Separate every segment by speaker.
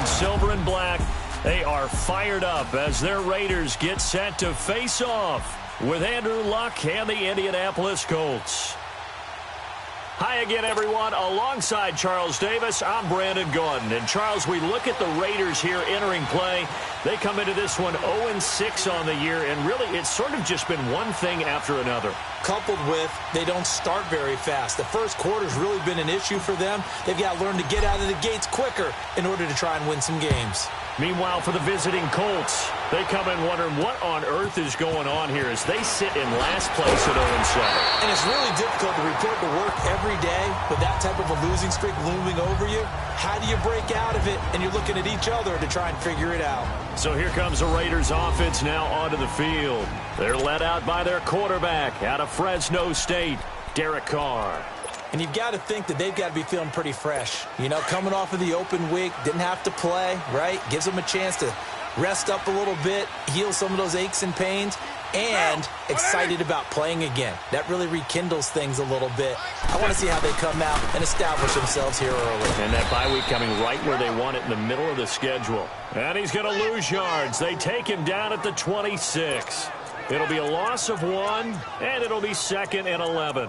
Speaker 1: in silver and black. They are fired up as their Raiders get set to face off with Andrew Luck and the Indianapolis Colts. Hi again, everyone. Alongside Charles Davis, I'm Brandon Gaudin. And, Charles, we look at the Raiders here entering play. They come into this one 0-6 on the year, and really it's sort of just been one thing after another.
Speaker 2: Coupled with they don't start very fast. The first quarter's really been an issue for them. They've got to learn to get out of the gates quicker in order to try and win some games.
Speaker 1: Meanwhile, for the visiting Colts, they come in wondering what on earth is going on here as they sit in last place at 0-7.
Speaker 2: And it's really difficult to report to work every day with that type of a losing streak looming over you. How do you break out of it? And you're looking at each other to try and figure it out.
Speaker 1: So here comes the Raiders offense now onto the field. They're led out by their quarterback out of Fresno State, Derek Carr.
Speaker 2: And you've got to think that they've got to be feeling pretty fresh. You know, coming off of the open week, didn't have to play, right? Gives them a chance to rest up a little bit, heal some of those aches and pains, and excited about playing again. That really rekindles things a little bit. I want to see how they come out and establish themselves here early.
Speaker 1: And that bye week coming right where they want it in the middle of the schedule. And he's going to lose yards. They take him down at the 26. It'll be a loss of 1, and it'll be 2nd and 11.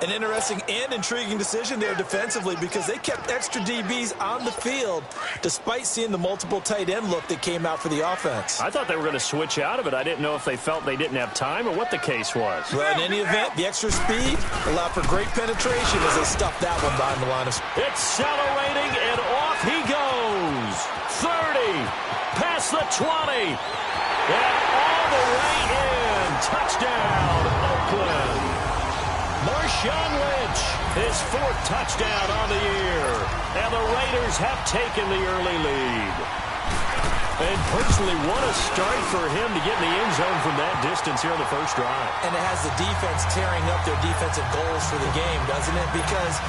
Speaker 2: An interesting and intriguing decision there defensively because they kept extra DBs on the field despite seeing the multiple tight end look that came out for the offense.
Speaker 1: I thought they were going to switch out of it. I didn't know if they felt they didn't have time or what the case was.
Speaker 2: Well, in any event, the extra speed allowed for great penetration as they stuffed that one behind the line of scrimmage.
Speaker 1: Accelerating, and off he goes. 30, past the 20, and all the way in. Touchdown, Oakland. Marshawn Lynch, his 4th touchdown on the year. And the Raiders have taken the early lead. And personally, what a start for him to get in the end zone from that distance here on the first drive.
Speaker 2: And it has the defense tearing up their defensive goals for the game, doesn't it? Because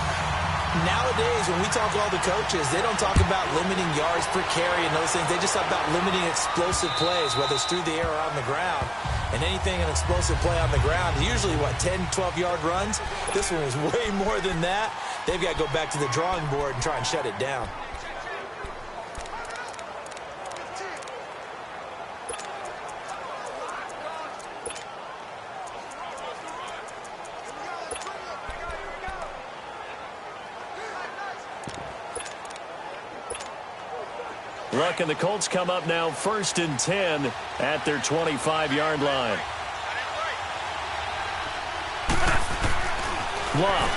Speaker 2: nowadays, when we talk to all the coaches, they don't talk about limiting yards per carry and those things. They just talk about limiting explosive plays, whether it's through the air or on the ground. And anything an explosive play on the ground, usually, 10, 12-yard runs? This one was way more than that. They've got to go back to the drawing board and try and shut it down.
Speaker 1: Luck and the Colts come up now 1st and 10 at their 25-yard line. Luck.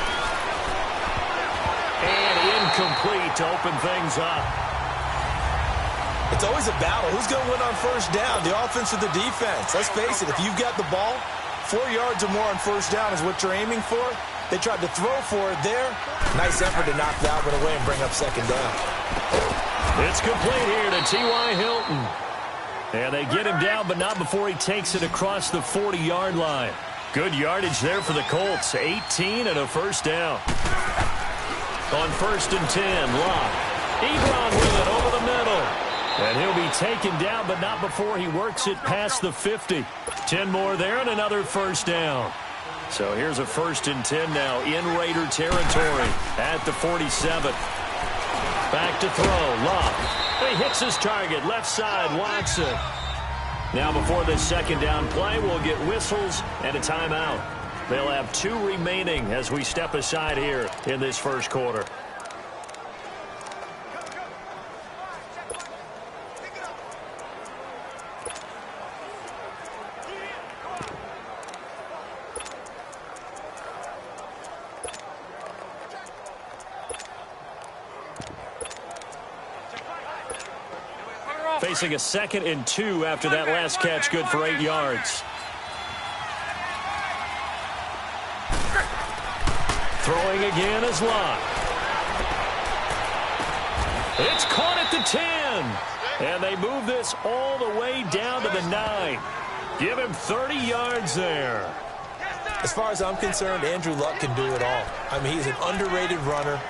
Speaker 1: And incomplete to open things up.
Speaker 2: It's always a battle. Who's going to win on first down, the offense or the defense? Let's face it, if you've got the ball, 4 yards or more on first down is what you're aiming for. They tried to throw for it there. Nice effort to knock that one away and bring up 2nd down.
Speaker 1: It's complete here to T.Y. Hilton. And they get him down, but not before he takes it across the 40-yard line. Good yardage there for the Colts. 18 and a first down. On 1st and 10, Locke. Ebron with it over the middle. And he'll be taken down, but not before he works it past the 50. 10 more there and another first down. So here's a 1st and 10 now in Raider territory at the 47. Back to throw, Locke. He hits his target, left side, Watson. Now before this 2nd down play, we'll get whistles and a timeout. They'll have 2 remaining as we step aside here in this first quarter. Facing a 2nd and 2 after that last catch, good for 8 yards. Throwing again is Locke. It's caught at the 10. And they move this all the way down to the 9. Give him 30 yards there.
Speaker 2: As far as I'm concerned, Andrew Luck can do it all. I mean, he's an underrated runner.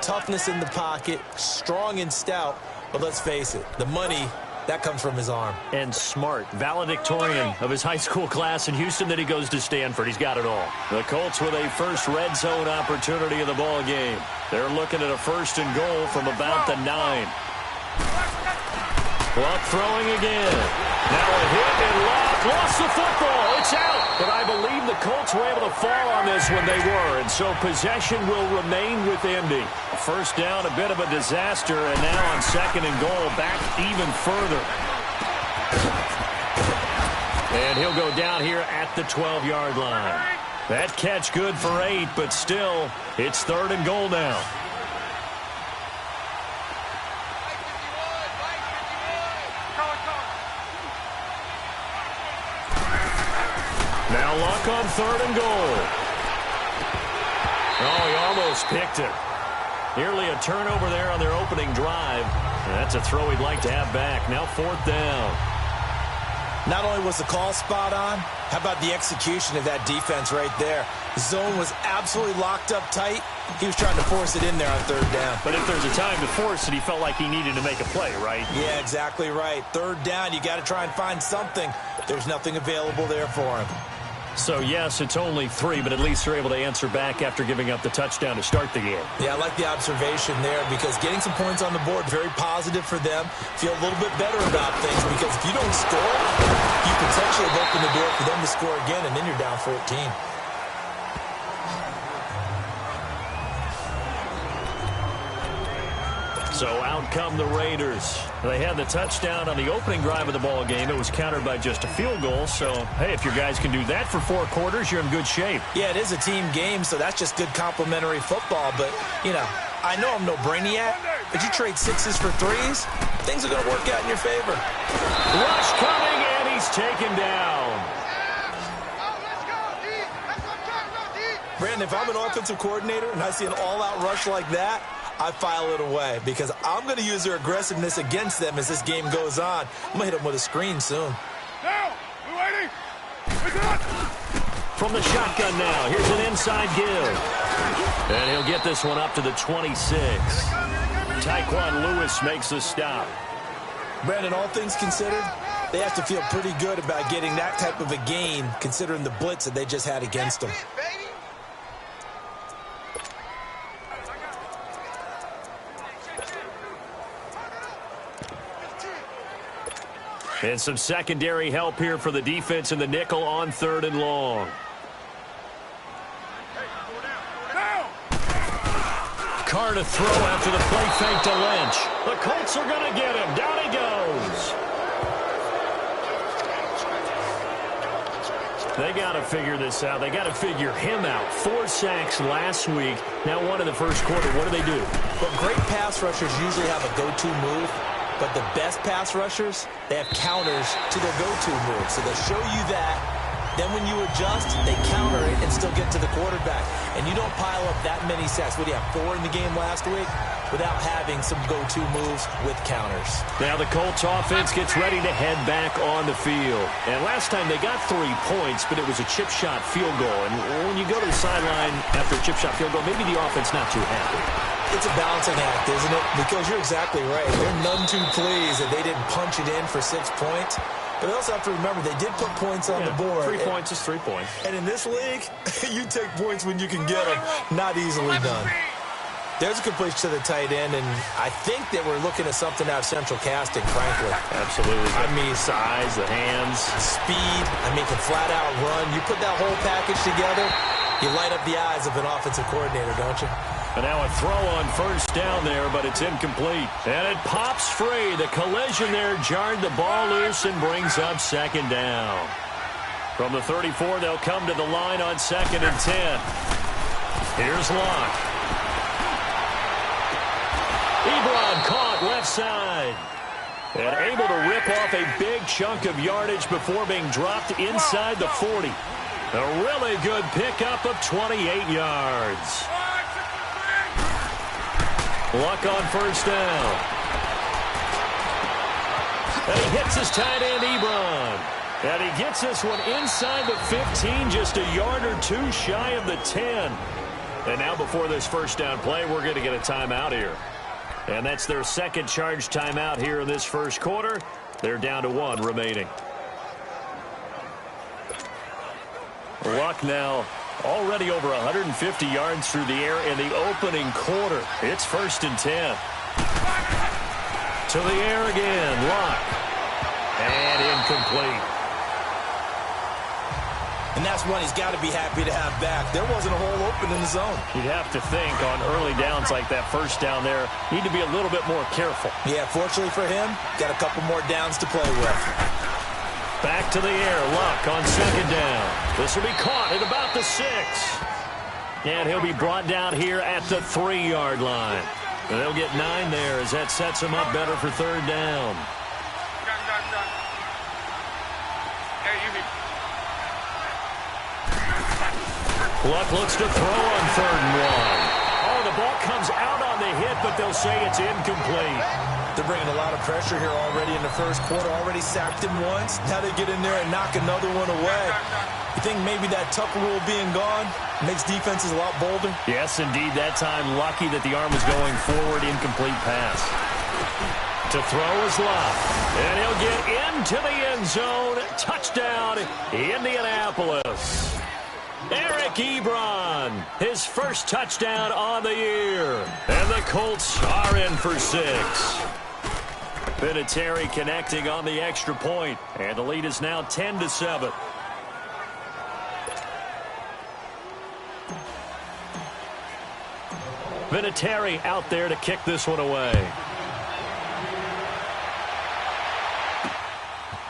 Speaker 2: Toughness in the pocket, strong and stout. But let's face it, the money, that comes from his arm.
Speaker 1: And smart, valedictorian of his high school class in Houston, then he goes to Stanford. He's got it all. The Colts with a first red zone opportunity of the ball game. They're looking at a 1st and goal from about the 9. Luck throwing again. Now a hit and Luck lost the football. It's out. But I believe the Colts were able to fall on this when they were, and so possession will remain with Indy. First down, a bit of a disaster, and now on 2nd and goal, back even further. And he'll go down here at the 12-yard line. That catch good for 8, but still, it's 3rd and goal now. Now Luck on 3rd and goal. Oh, he almost picked it. Nearly a turnover there on their opening drive. And that's a throw he'd like to have back. Now 4th down.
Speaker 2: Not only was the call spot on, how about the execution of that defense right there? The zone was absolutely locked up tight. He was trying to force it in there on 3rd down.
Speaker 1: But if there's a time to force it, he felt like he needed to make a play, right?
Speaker 2: Yeah, exactly right. 3rd down, you got to try and find something. There's nothing available there for him.
Speaker 1: So, yes, it's only 3, but at least they're able to answer back after giving up the touchdown to start the game.
Speaker 2: Yeah, I like the observation there because getting some points on the board, very positive for them. Feel a little bit better about things because if you don't score, you potentially have opened the door for them to score again, and then you're down 14.
Speaker 1: So out come the Raiders. They had the touchdown on the opening drive of the ball game. It was countered by just a field goal. So, hey, if your guys can do that for 4 quarters, you're in good shape.
Speaker 2: Yeah, it is a team game, so that's just good complimentary football. But, you know, I know I'm no brainiac, but you trade 6s for 3s, things are going to work out in your favor.
Speaker 1: Rush coming, and he's taken down.
Speaker 2: Brandon, if I'm an offensive coordinator and I see an all-out rush like that, I file it away because I'm going to use their aggressiveness against them as this game goes on. I'm going to hit them with a screen soon.
Speaker 3: Now, we're waiting.
Speaker 1: From the shotgun now, here's an inside give. And he'll get this one up to the 26. Tyquan Lewis makes the stop.
Speaker 2: Brandon, all things considered, they have to feel pretty good about getting that type of a gain considering the blitz that they just had against them.
Speaker 1: And some secondary help here for the defense in the nickel on 3rd and long. Carr to throw after the play fake to Lynch. The Colts are going to get him. Down he goes. They got to figure this out. They got to figure him out. 4 sacks last week. Now 1 in the first quarter. What do?
Speaker 2: Well, great pass rushers usually have a go-to move. But the best pass rushers, they have counters to their go-to move. So they'll show you that. Then when you adjust, they counter it and still get to the quarterback. And you don't pile up that many sacks. What do you have, 4 in the game last week? Without having some go-to moves with counters.
Speaker 1: Now the Colts offense gets ready to head back on the field. And last time they got 3 points, but it was a chip shot field goal. And when you go to the sideline after a chip shot field goal, maybe the offense not too happy.
Speaker 2: It's a balancing act, isn't it? Because you're exactly right. They're none too pleased that they didn't punch it in for 6 points. But they also have to remember they did put points on the board.
Speaker 1: 3 points is 3 points.
Speaker 2: And in this league, you take points when you can get them. Not easily done. There's a completion to the tight end, and I think that we're looking at something out of central casting, frankly.
Speaker 1: Absolutely.
Speaker 2: I mean,
Speaker 1: size, the hands.
Speaker 2: Speed, can flat out run. You put that whole package together, you light up the eyes of an offensive coordinator, don't you?
Speaker 1: And now a throw on 1st down there, but it's incomplete. And it pops free. The collision there jarred the ball loose and brings up 2nd down. From the 34, they'll come to the line on 2nd and 10. Here's Luck. Ebron caught left side. And able to rip off a big chunk of yardage before being dropped inside the 40. A really good pickup of 28 yards. Luck on 1st down. And he hits his tight end, Ebron. And he gets this one inside the 15, just a yard or 2 shy of the 10. And now before this 1st down play, we're going to get a timeout here. And that's their 2nd charge timeout here in this 1st quarter. They're down to 1 remaining. Luck now already over 150 yards through the air in the opening quarter. It's 1st and 10. To the air again. Luck. And incomplete.
Speaker 2: And that's one he's got to be happy to have back. There wasn't a hole open in the zone.
Speaker 1: You'd have to think on early downs like that first down there, need to be a little bit more careful.
Speaker 2: Yeah, fortunately for him, got a couple more downs to play with.
Speaker 1: Back to the air. Luck on second down. This will be caught at about the 6. And he'll be brought down here at the 3-yard line. And they'll get 9 there as that sets him up better for third down.
Speaker 3: Done. Hey, you
Speaker 1: Luck looks to throw on 3rd and 1. Oh, the ball comes out on the hit, but they'll say it's incomplete.
Speaker 2: They're bringing a lot of pressure here already in the first quarter. Already sacked him once. Now they get in there and knock another one away. You think maybe that Tucker rule being gone makes defenses a lot bolder?
Speaker 1: Yes, indeed. That time, lucky that the arm was going forward. Incomplete pass. To throw is Luck. And he'll get into the end zone. Touchdown, Indianapolis. Eric Ebron, his first touchdown on the year. And the Colts are in for 6. Vinatieri connecting on the extra point. And the lead is now 10-7. Vinatieri out there to kick this one away.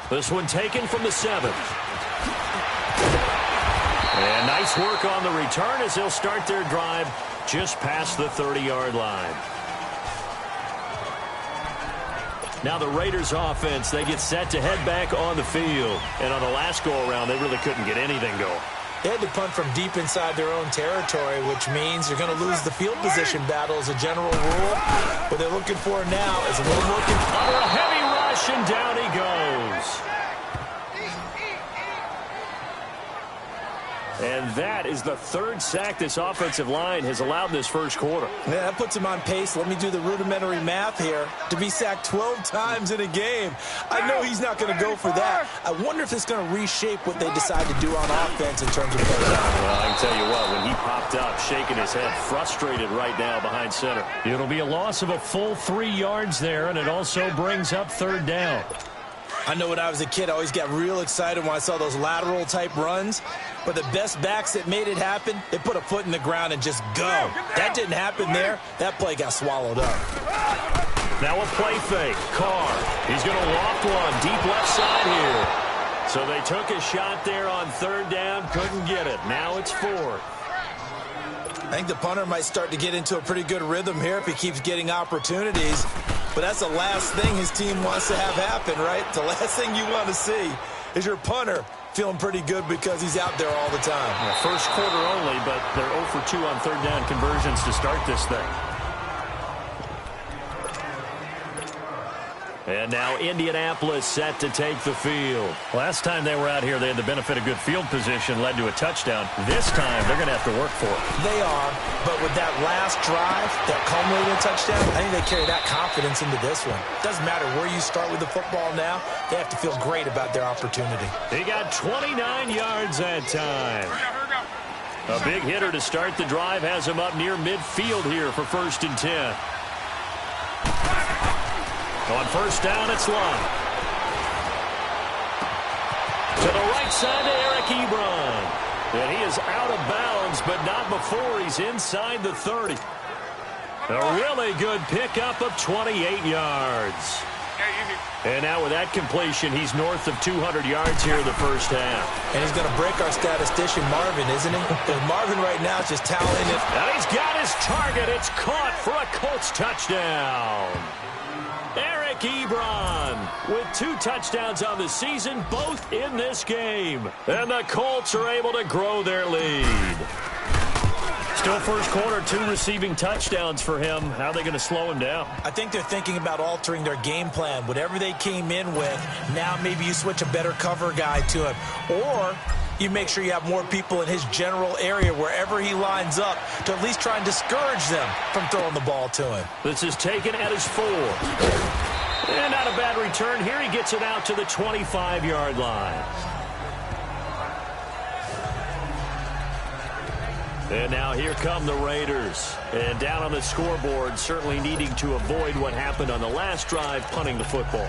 Speaker 1: This one taken from the 7th. And nice work on the return as they'll start their drive just past the 30-yard line. Now the Raiders offense, they get set to head back on the field. And on the last go-around, they really couldn't get anything going.
Speaker 2: They had to punt from deep inside their own territory, which means you're going to lose the field position battle as a general rule. What they're looking for now is a little more control.
Speaker 1: Under a heavy rush, and down he goes. And that is the 3rd sack this offensive line has allowed this first quarter.
Speaker 2: Yeah, that puts him on pace. Let me do the rudimentary math here. To be sacked 12 times in a game. I know he's not going to go for that. I wonder if it's going to reshape what they decide to do on offense in terms of play.
Speaker 1: Well, I can tell you what, when he popped up, shaking his head, frustrated right now behind center. It'll be a loss of a full 3 yards there, and it also brings up 3rd down.
Speaker 2: I know when I was a kid, I always got real excited when I saw those lateral-type runs. But the best backs that made it happen, they put a foot in the ground and just go. That didn't happen there. That play got swallowed up.
Speaker 1: Now a play fake. Carr. He's going to loft one deep left side here. So they took a shot there on 3rd down. Couldn't get it. Now it's 4th.
Speaker 2: I think the punter might start to get into a pretty good rhythm here if he keeps getting opportunities. But that's the last thing his team wants to have happen, right? The last thing you want to see is your punter feeling pretty good because he's out there all the time.
Speaker 1: Well, first quarter only, but they're 0 for 2 on 3rd down conversions to start this thing. And now Indianapolis set to take the field. Last time they were out here, they had the benefit of good field position, led to a touchdown. This time, they're going to have to work for it.
Speaker 2: They are, but with that last drive, that culminating touchdown, I think they carry that confidence into this one. Doesn't matter where you start with the football now, they have to feel great about their opportunity.
Speaker 1: He got 29 yards that time. A big hitter to start the drive has him up near midfield here for 1st and 10. On 1st down, it's Luck. To the right side to Eric Ebron. And he is out of bounds, but not before he's inside the 30. A really good pickup of 28 yards. And now with that completion, he's north of 200 yards here in the first half.
Speaker 2: And he's going to break our statistician, Marvin, isn't he? Because Marvin right now is just toweling it.
Speaker 1: And he's got his target. It's caught for a Colts touchdown. Eric Ebron with 2 touchdowns on the season, both in this game. And the Colts are able to grow their lead. Still first quarter, 2 receiving touchdowns for him. How are they going to slow him down?
Speaker 2: I think they're thinking about altering their game plan. Whatever they came in with, now maybe you switch a better cover guy to him. Or you make sure you have more people in his general area wherever he lines up to at least try and discourage them from throwing the ball to him.
Speaker 1: This is taken at his 4. And not a bad return here. He gets it out to the 25-yard line. And now here come the Raiders. And down on the scoreboard, certainly needing to avoid what happened on the last drive, punting the football.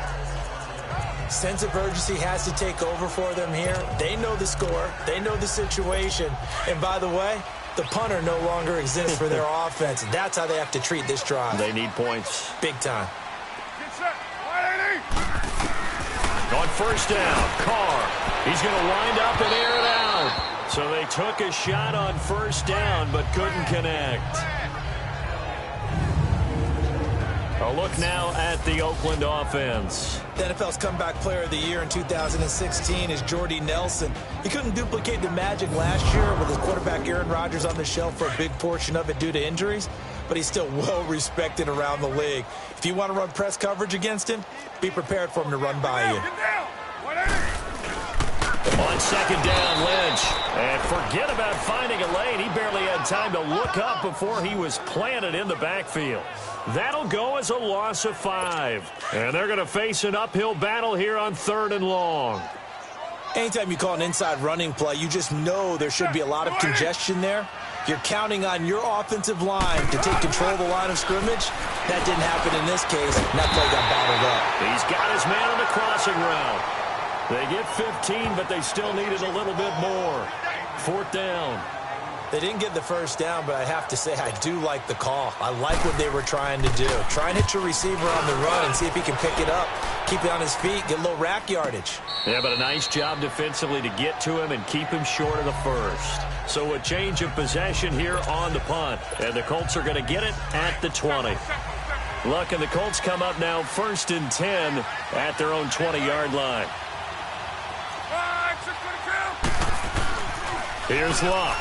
Speaker 2: Sense of urgency has to take over for them here. They know the score. They know the situation. And by the way, the punter no longer exists for their offense. That's how they have to treat this drive.
Speaker 1: They need points.
Speaker 2: Big time.
Speaker 1: On first down, Carr. He's going to wind up and air it out. So they took a shot on first down but couldn't connect. A look now at the Oakland offense.
Speaker 2: The NFL's comeback player of the year in 2016 is Jordy Nelson. He couldn't duplicate the magic last year with his quarterback Aaron Rodgers on the shelf for a big portion of it due to injuries, but he's still well respected around the league. If you want to run press coverage against him, be prepared for him to run by you.
Speaker 1: On second down, Lynch. And forget about finding a lane. He barely had time to look up before he was planted in the backfield. That'll go as a loss of 5. And they're going to face an uphill battle here on 3rd and long.
Speaker 2: Anytime you call an inside running play, you just know there should be a lot of congestion there. You're counting on your offensive line to take control of the line of scrimmage. That didn't happen in this case, and that play got bottled up.
Speaker 1: He's got his man on the crossing route. They get 15, but they still needed a little bit more. 4th down.
Speaker 2: They didn't get the first down, but I have to say I do like the call. I like what they were trying to do. Try and hit your receiver on the run and see if he can pick it up. Keep it on his feet, get a little rack yardage.
Speaker 1: Yeah, but a nice job defensively to get to him and keep him short of the first. So a change of possession here on the punt. And the Colts are going to get it at the 20. Luck and the Colts come up now 1st and 10 at their own 20-yard line. Here's Luck.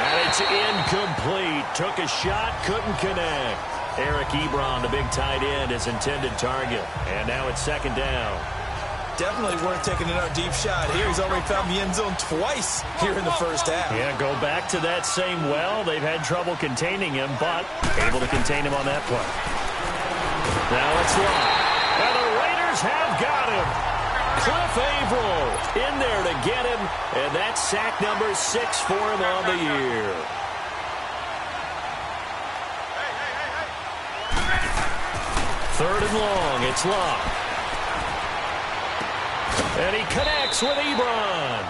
Speaker 1: And it's incomplete. Took a shot, couldn't connect. Eric Ebron, the big tight end, his intended target. And now it's 2nd down.
Speaker 2: Definitely worth taking another deep shot here. He's already found the end zone twice here in the first half.
Speaker 1: Yeah, go back to that same well. They've had trouble containing him, but able to contain him on that play. Now it's Luck. And the Raiders have got him. Cliff Averill in there to get him, and that's sack number 6 for him on the year. Third and long, it's Luck. And he connects with Ebron.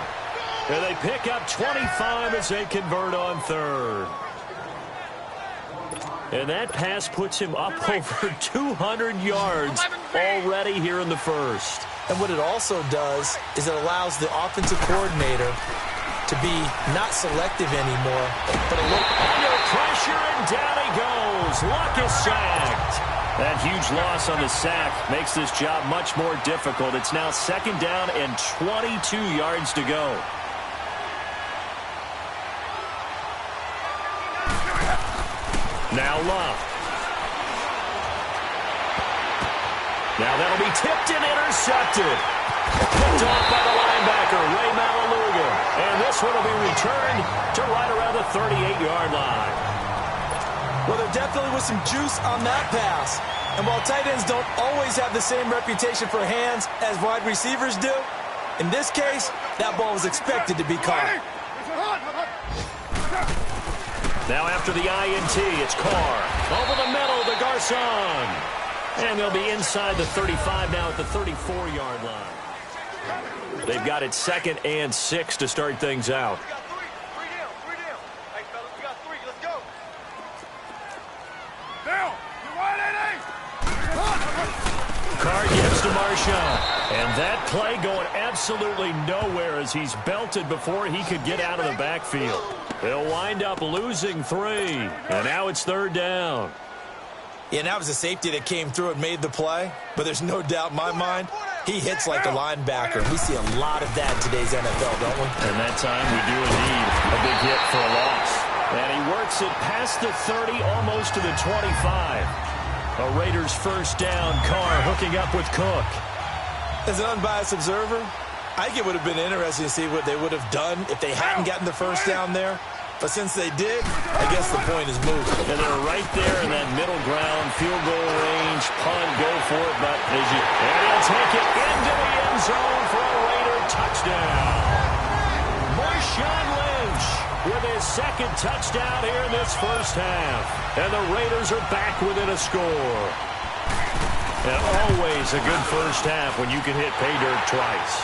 Speaker 1: And they pick up 25 as they convert on 3rd. And that pass puts him up over 200 yards already here in the first.
Speaker 2: And what it also does is it allows the offensive coordinator to be not selective anymore, but a look
Speaker 1: under pressure, and down he goes. Luck is sacked. That huge loss on the sack makes this job much more difficult. It's now 2nd down and 22 yards to go. Now Luck. Now that'll be tipped and intercepted. Picked off by the linebacker, Ray Malaluga. And this one will be returned to right around the 38-yard line.
Speaker 2: Well, there definitely was some juice on that pass. And while tight ends don't always have the same reputation for hands as wide receivers do, in this case, that ball was expected to be caught.
Speaker 1: Now after the INT, it's Carr. Over the middle to Garcon. And they'll be inside the 35 now at the 34-yard line. They've got it 2nd and 6 to start things out. Carr gives to Marshawn. And that play going absolutely nowhere as he's belted before he could get out of the backfield. They'll wind up losing 3. And now it's 3rd down.
Speaker 2: Yeah, and that was a safety that came through and made the play. But there's no doubt in my mind, he hits like a linebacker. We see a lot of that in today's NFL, don't we?
Speaker 1: And that time we do indeed a big hit for a loss. And he works it past the 30, almost to the 25. A Raiders first down. Carr hooking up with Cook.
Speaker 2: As an unbiased observer, I think it would have been interesting to see what they would have done if they hadn't gotten the first down there. But since they did, I guess the point is moved.
Speaker 1: And they're right there in that middle ground, field goal range, punt, go for it. But and he'll take it into the end zone for a Raider touchdown. Marshawn Marshawn Lynch with his second touchdown here in this first half. And the Raiders are back within a score. And always a good first half when you can hit pay dirt twice.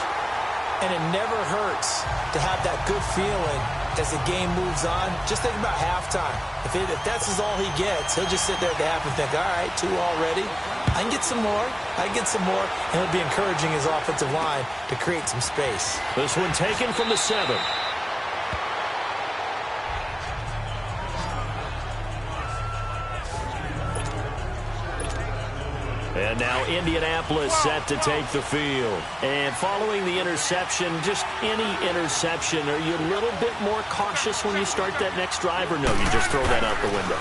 Speaker 2: And it never hurts to have that good feeling as the game moves on. Just think about halftime. If that's all he gets, he'll just sit there at the half and think, all right, 2 already. I can get some more. I can get some more. And he'll be encouraging his offensive line to create some space.
Speaker 1: This one taken from the 7. And now Indianapolis set to take the field. And following the interception, just any interception, are you a little bit more cautious when you start that next drive, or no, you just throw that out the window?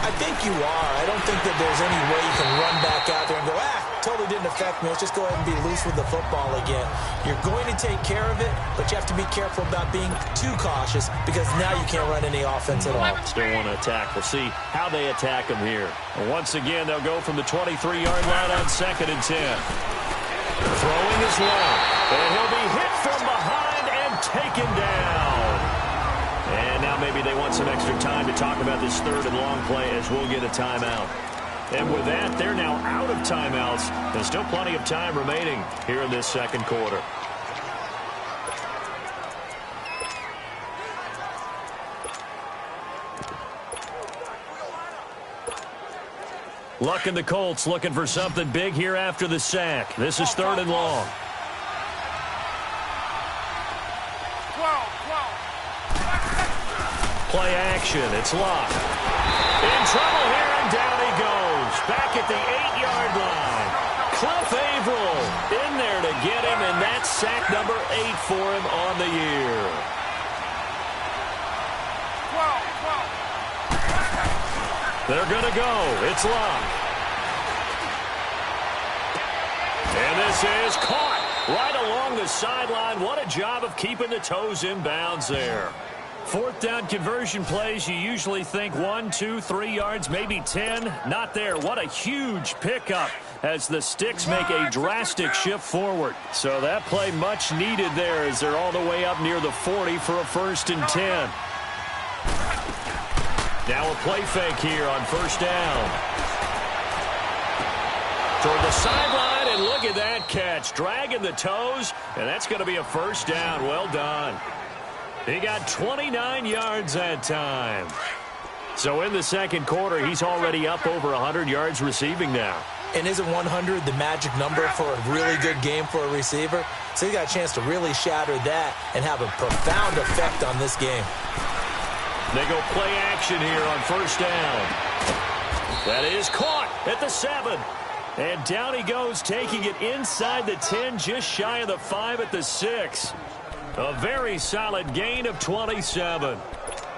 Speaker 2: I think you are. I don't think that there's any way you can run back out there and go, totally didn't affect me. Let's just go ahead and be loose with the football again. You're going to take care of it, but you have to be careful about being too cautious because now you can't run any offense at all.
Speaker 1: Still want to attack. We'll see how they attack him here. And once again, they'll go from the 23-yard line on 2nd and 10. Throwing is long, and he'll be hit from behind and taken down. And now maybe they want some extra time to talk about this 3rd and long play as we'll get a timeout. And with that, they're now out of timeouts. There's still plenty of time remaining here in this second quarter. Luck and the Colts looking for something big here after the sack. This is 3rd and long.
Speaker 3: 12.
Speaker 1: Play action. It's Locke. In trouble here, and down he goes. Back at the 8-yard line. Cliff Averill in there to get him, and that's sack number 8 for him on the year.
Speaker 3: 12.
Speaker 1: They're going to go. It's Locke. And this is caught right along the sideline. What a job of keeping the toes in bounds there. 4th down conversion plays, you usually think 1, 2, 3 yards, maybe 10. Not there. What a huge pickup as the Sticks make a drastic shift forward. So that play much needed there as they're all the way up near the 40 for a 1st and 10. Now a play fake here on 1st down. Toward the sideline, and look at that catch. Dragging the toes, and that's going to be a 1st down. Well done. He got 29 yards that time. So in the second quarter, he's already up over 100 yards receiving now.
Speaker 2: And isn't 100 the magic number for a really good game for a receiver? So he got a chance to really shatter that and have a profound effect on this game.
Speaker 1: They go play action here on 1st down. That is caught at the 7. And down he goes, taking it inside the 10, just shy of the 5 at the 6. A very solid gain of 27.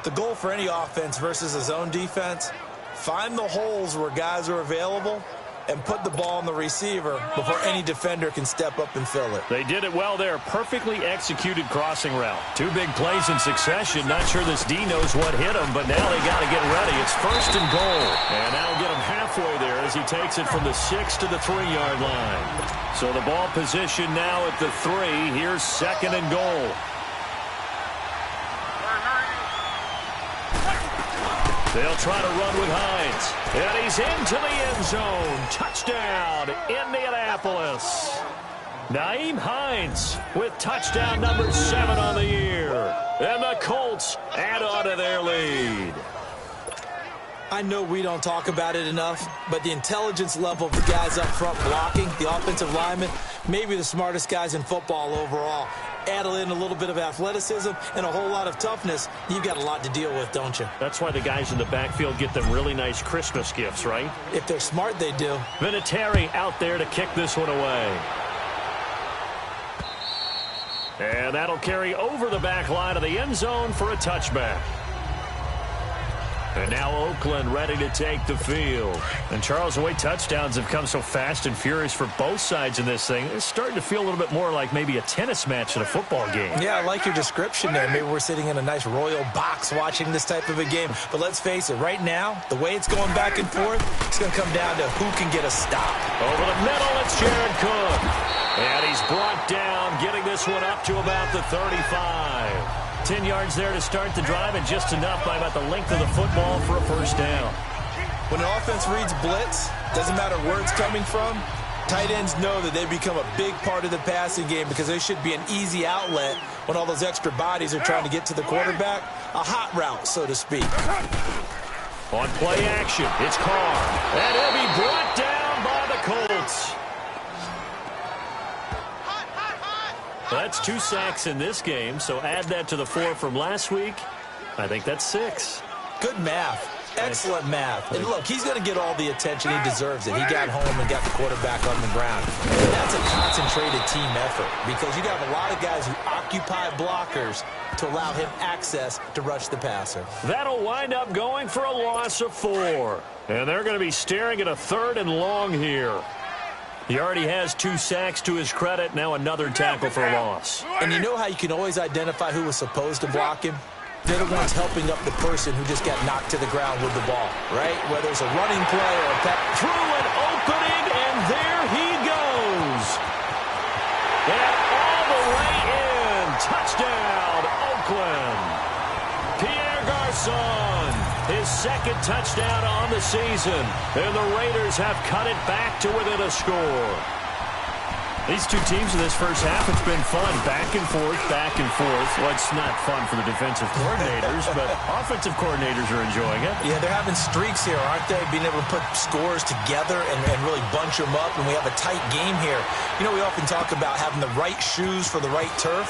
Speaker 2: The goal for any offense versus a zone defense, find the holes where guys are available and put the ball on the receiver before any defender can step up and fill it.
Speaker 1: They did it well there. Perfectly executed crossing route. 2 big plays in succession. Not sure this D knows what hit him, but now they got to get ready. It's 1st and goal. And that'll get him halfway there as he takes it from the 6 to the 3-yard line. So the ball position now at the 3. Here's 2nd and goal. They'll try to run with Hines. And he's into the end zone. Touchdown, Indianapolis. Nyheim Hines with touchdown number 7 on the year. And the Colts add on to their lead.
Speaker 2: I know we don't talk about it enough, but the intelligence level of the guys up front blocking, the offensive linemen, maybe the smartest guys in football overall. Add in a little bit of athleticism and a whole lot of toughness, you've got a lot to deal with, don't you?
Speaker 1: That's why the guys in the backfield get them really nice Christmas gifts, right?
Speaker 2: If they're smart, they do.
Speaker 1: Vinatieri out there to kick this one away. And that'll carry over the back line of the end zone for a touchback. And now Oakland ready to take the field. And Charles, the way touchdowns have come so fast and furious for both sides in this thing, it's starting to feel a little bit more like maybe a tennis match in a football game.
Speaker 2: Yeah, I like your description there. Maybe we're sitting in a nice royal box watching this type of a game. But let's face it, right now, the way it's going back and forth, it's going to come down to who can get a stop.
Speaker 1: Over the middle, it's Jared Cook. And he's brought down, getting this one up to about the 35. 10 yards there to start the drive, and just enough by about the length of the football for a first down.
Speaker 2: When an offense reads blitz, doesn't matter where it's coming from, tight ends know that they become a big part of the passing game because they should be an easy outlet when all those extra bodies are trying to get to the quarterback. A hot route, so to speak.
Speaker 1: On play action, it's Carr. And he'll be brought down by the Colts. That's 2 sacks in this game, so add that to the 4 from last week. I think that's 6.
Speaker 2: Good math. Excellent math. And look, he's going to get all the attention. He deserves it. He got home and got the quarterback on the ground. And that's a concentrated team effort because you got a lot of guys who occupy blockers to allow him access to rush the passer.
Speaker 1: That'll wind up going for a loss of 4. And they're going to be staring at a 3rd and long here. He already has 2 sacks to his credit. Now another tackle for a loss.
Speaker 2: And you know how you can always identify who was supposed to block him? They're the ones helping up the person who just got knocked to the ground with the ball, right? Whether it's a running play or a pass.
Speaker 1: Through an opening, and there he goes. And all the way in. Touchdown, Oakland. Pierre Garçon, his 2nd touchdown on the season. And the Raiders have cut it back to within a score. These two teams in this first half, it's been fun. Back and forth, back and forth. Well, it's not fun for the defensive coordinators, but offensive coordinators are enjoying it.
Speaker 2: Yeah, they're having streaks here, aren't they? Being able to put scores together and really bunch them up, and we have a tight game here. You know, we often talk about having the right shoes for the right turf.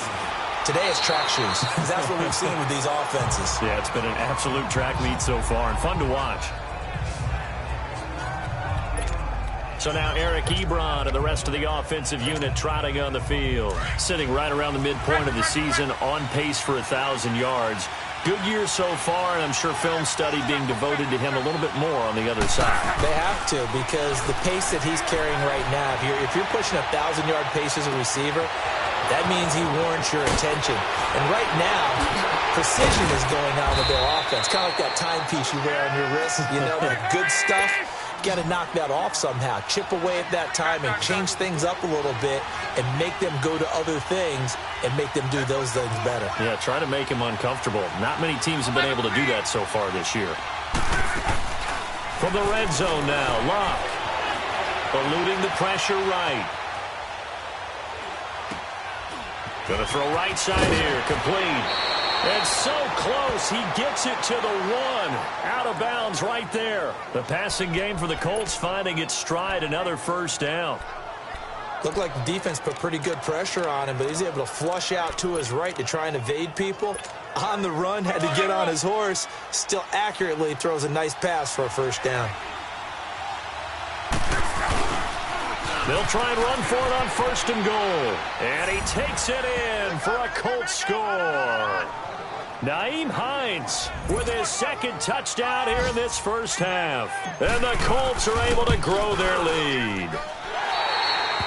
Speaker 2: Today it's track shoes, because that's what we've seen with these offenses.
Speaker 1: Yeah, it's been an absolute track meet so far, and fun to watch. So now Eric Ebron and the rest of the offensive unit trotting on the field. Sitting right around the midpoint of the season, on pace for 1,000 yards. Good year so far, and I'm sure film study being devoted to him a little bit more on the other side.
Speaker 2: They have to, because the pace that he's carrying right now, if you're pushing 1,000-yard pace as a receiver, that means he warrants your attention. And right now, precision is going on with their offense. Kind of like that timepiece you wear on your wrist, you know, that good stuff. Got to knock that off somehow. Chip away at that time and change things up a little bit and make them go to other things and make them do those things better.
Speaker 1: Yeah, try to make him uncomfortable. Not many teams have been able to do that so far this year. From the red zone now, Locke. Eluding the pressure right. Going to throw right side here, complete. And so close, he gets it to the 1. Out of bounds right there. The passing game for the Colts finding its stride, another first down.
Speaker 2: Looked like the defense put pretty good pressure on him, but he's able to flush out to his right to try and evade people. On the run, had to get on his horse. Still accurately throws a nice pass for a first down.
Speaker 1: They'll try and run for it on 1st and goal. And he takes it in for a Colts score. Nyheim Hines with his 2nd touchdown here in this first half. And the Colts are able to grow their lead.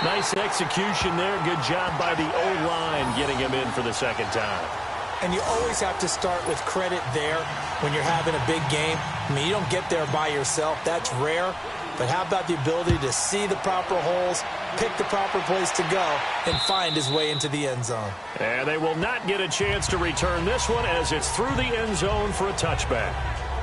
Speaker 1: Nice execution there. Good job by the O-line getting him in for the 2nd time.
Speaker 2: And you always have to start with credit there when you're having a big game. I mean, you don't get there by yourself. That's rare. But how about the ability to see the proper holes, pick the proper place to go, and find his way into the end zone?
Speaker 1: And they will not get a chance to return this one as it's through the end zone for a touchback.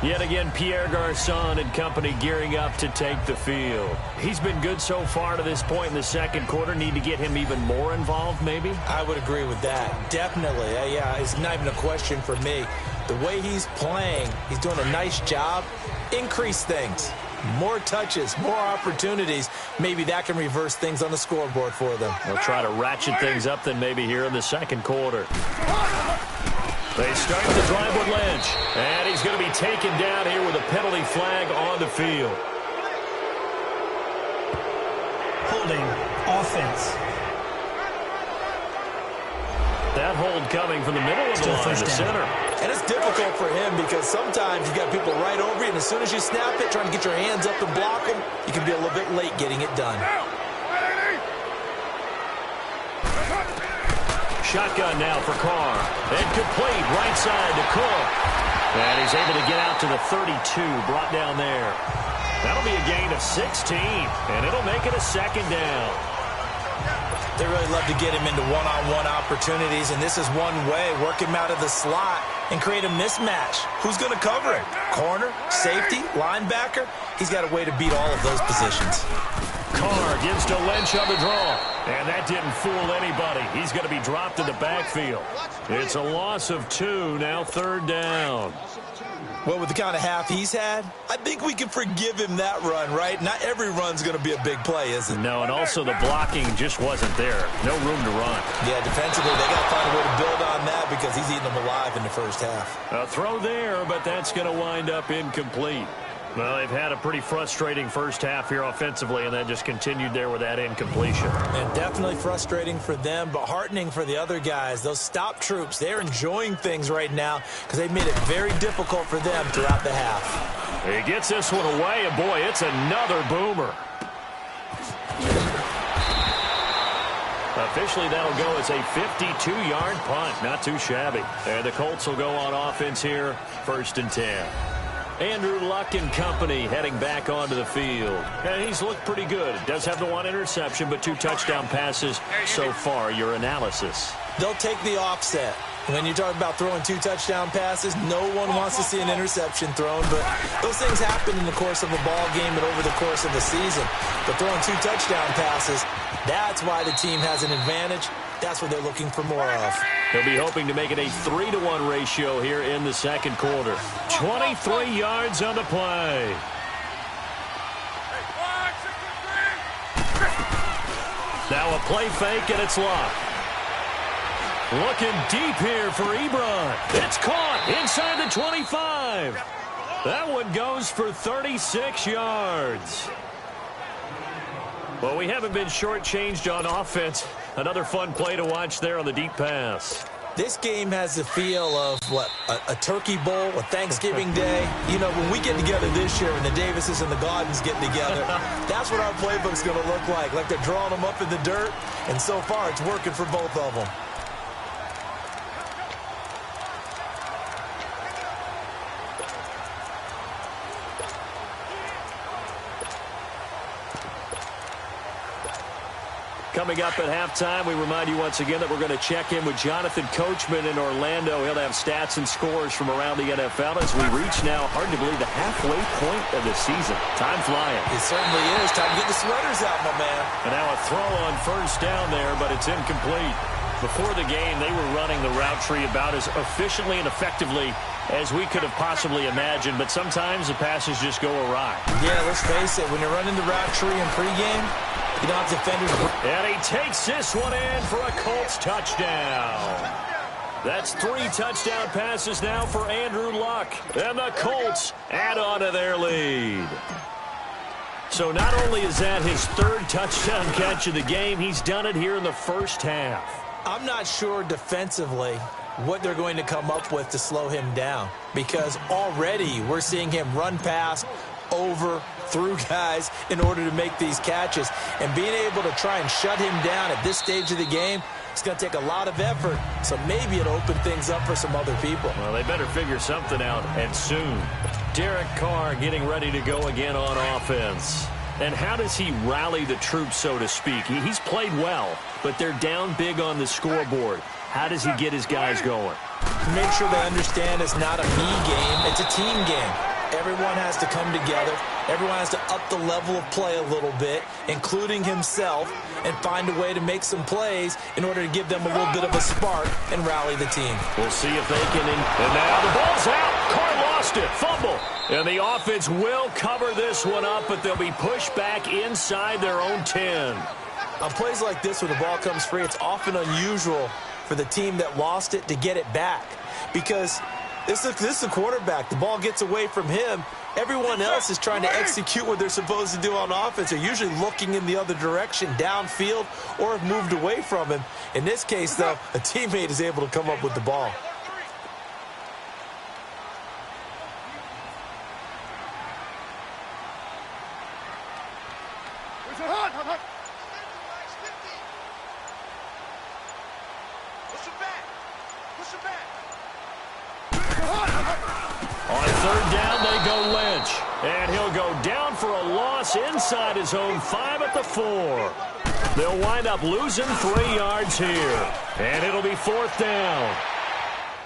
Speaker 1: Yet again, Pierre Garçon and company gearing up to take the field. He's been good so far to this point in the 2nd quarter. Need to get him even more involved, maybe?
Speaker 2: I would agree with that. Definitely. Yeah, it's not even a question for me. The way he's playing, he's doing a nice job. Increase things. More touches, more opportunities. Maybe that can reverse things on the scoreboard for them.
Speaker 1: They'll try to ratchet things up then maybe here in the 2nd quarter. They start the drive with Lynch. And he's going to be taken down here with a penalty flag on the field.
Speaker 4: Holding offense.
Speaker 1: That hold coming from the middle of the line, the center.
Speaker 2: And it's difficult for him because sometimes you've got people right over you, and as soon as you snap it, trying to get your hands up and block them, you can be a little bit late getting it done.
Speaker 1: Shotgun now for Carr. And complete right side to Cook. And he's able to get out to the 32, brought down there. That'll be a gain of 16, and it'll make it a 2nd down.
Speaker 2: They really love to get him into one-on-one opportunities, and this is one way. Work him out of the slot and create a mismatch. Who's going to cover him? Corner, safety, linebacker? He's got a way to beat all of those positions.
Speaker 1: Carr gives to Lynch on the draw. And that didn't fool anybody. He's going to be dropped in the backfield. It's a loss of 2, now 3rd down.
Speaker 2: Well, with the kind of half he's had, I think we can forgive him that run, right? Not every run's going to be a big play, is it?
Speaker 1: No, and also the blocking just wasn't there. No room to run.
Speaker 2: Yeah, defensively, they got to find a way to build on that because he's eating them alive in the first half.
Speaker 1: A throw there, but that's going to wind up incomplete. Well, they've had a pretty frustrating first half here offensively, and then just continued there with that incompletion.
Speaker 2: And definitely frustrating for them, but heartening for the other guys. Those stop troops, they're enjoying things right now because they've made it very difficult for them throughout the half.
Speaker 1: He gets this one away, and boy, it's another boomer. Officially, that'll go as a 52-yard punt. Not too shabby. And the Colts will go on offense here, 1st and 10. Andrew Luck and company heading back onto the field. And he's looked pretty good. Does have the 1 interception, but 2 touchdown passes so far. Your analysis?
Speaker 2: They'll take the offset. When you talk about throwing 2 touchdown passes, no one wants to see an interception thrown, but those things happen in the course of a ball game and over the course of the season. But throwing 2 touchdown passes, that's why the team has an advantage. That's what they're looking for more of.
Speaker 1: He'll be hoping to make it a 3-to-1 ratio here in the 2nd quarter. 23 yards on the play. Now a play fake, and it's locked. Looking deep here for Ebron. It's caught inside the 25. That one goes for 36 yards. Well, we haven't been shortchanged on offense. Another fun play to watch there on the deep pass.
Speaker 2: This game has the feel of, what, a turkey bowl, a Thanksgiving day. You know, when we get together this year and the Davises and the Gaudens get together, that's what our playbook's going to look like. Like they're drawing them up in the dirt, and so far it's working for both of them.
Speaker 1: Coming up at halftime, we remind you once again that we're going to check in with Jonathan Coachman in Orlando. He'll have stats and scores from around the NFL as we reach now, hard to believe, the halfway point of the season. Time flying.
Speaker 2: It certainly is. Time to get the sweaters out, my man.
Speaker 1: And now a throw on 1st down there, but it's incomplete. Before the game, they were running the route tree about as efficiently and effectively as we could have possibly imagined, but sometimes the passes just go awry.
Speaker 2: Yeah, let's face it. When you're running the route tree in pregame, you don't have defenders.
Speaker 1: And he takes this one in for a Colts touchdown. That's 3 touchdown passes now for Andrew Luck. And the Colts add on to their lead. So not only is that his 3rd touchdown catch of the game, he's done it here in the first half.
Speaker 2: I'm not sure defensively what they're going to come up with to slow him down, because already we're seeing him run past, over, through guys in order to make these catches. And being able to try and shut him down at this stage of the game, it's going to take a lot of effort. So maybe it'll open things up for some other people.
Speaker 1: Well, they better figure something out, and soon. Derek Carr getting ready to go again on offense. And how does he rally the troops, so to speak? He's played well, but they're down big on the scoreboard. How does he get his guys going?
Speaker 2: Make sure they understand it's not a me game, it's a team game. Everyone has to come together. Everyone has to up the level of play a little bit, including himself, and find a way to make some plays in order to give them a little bit of a spark and rally the team.
Speaker 1: We'll see if they can. And now the ball's out. Carr lost it. Fumble. And the offense will cover this one up, but they'll be pushed back inside their own 10.
Speaker 2: On plays like this where the ball comes free, it's often unusual for the team that lost it to get it back, because this is the quarterback. The ball gets away from him. Everyone else is trying to execute what they're supposed to do on offense. They're usually looking in the other direction, downfield, or have moved away from him. In this case, though, a teammate is able to come up with the ball.
Speaker 1: On 3rd down, they go Lynch. And he'll go down for a loss inside his own 5 at the 4. They'll wind up losing 3 yards here. And it'll be 4th down.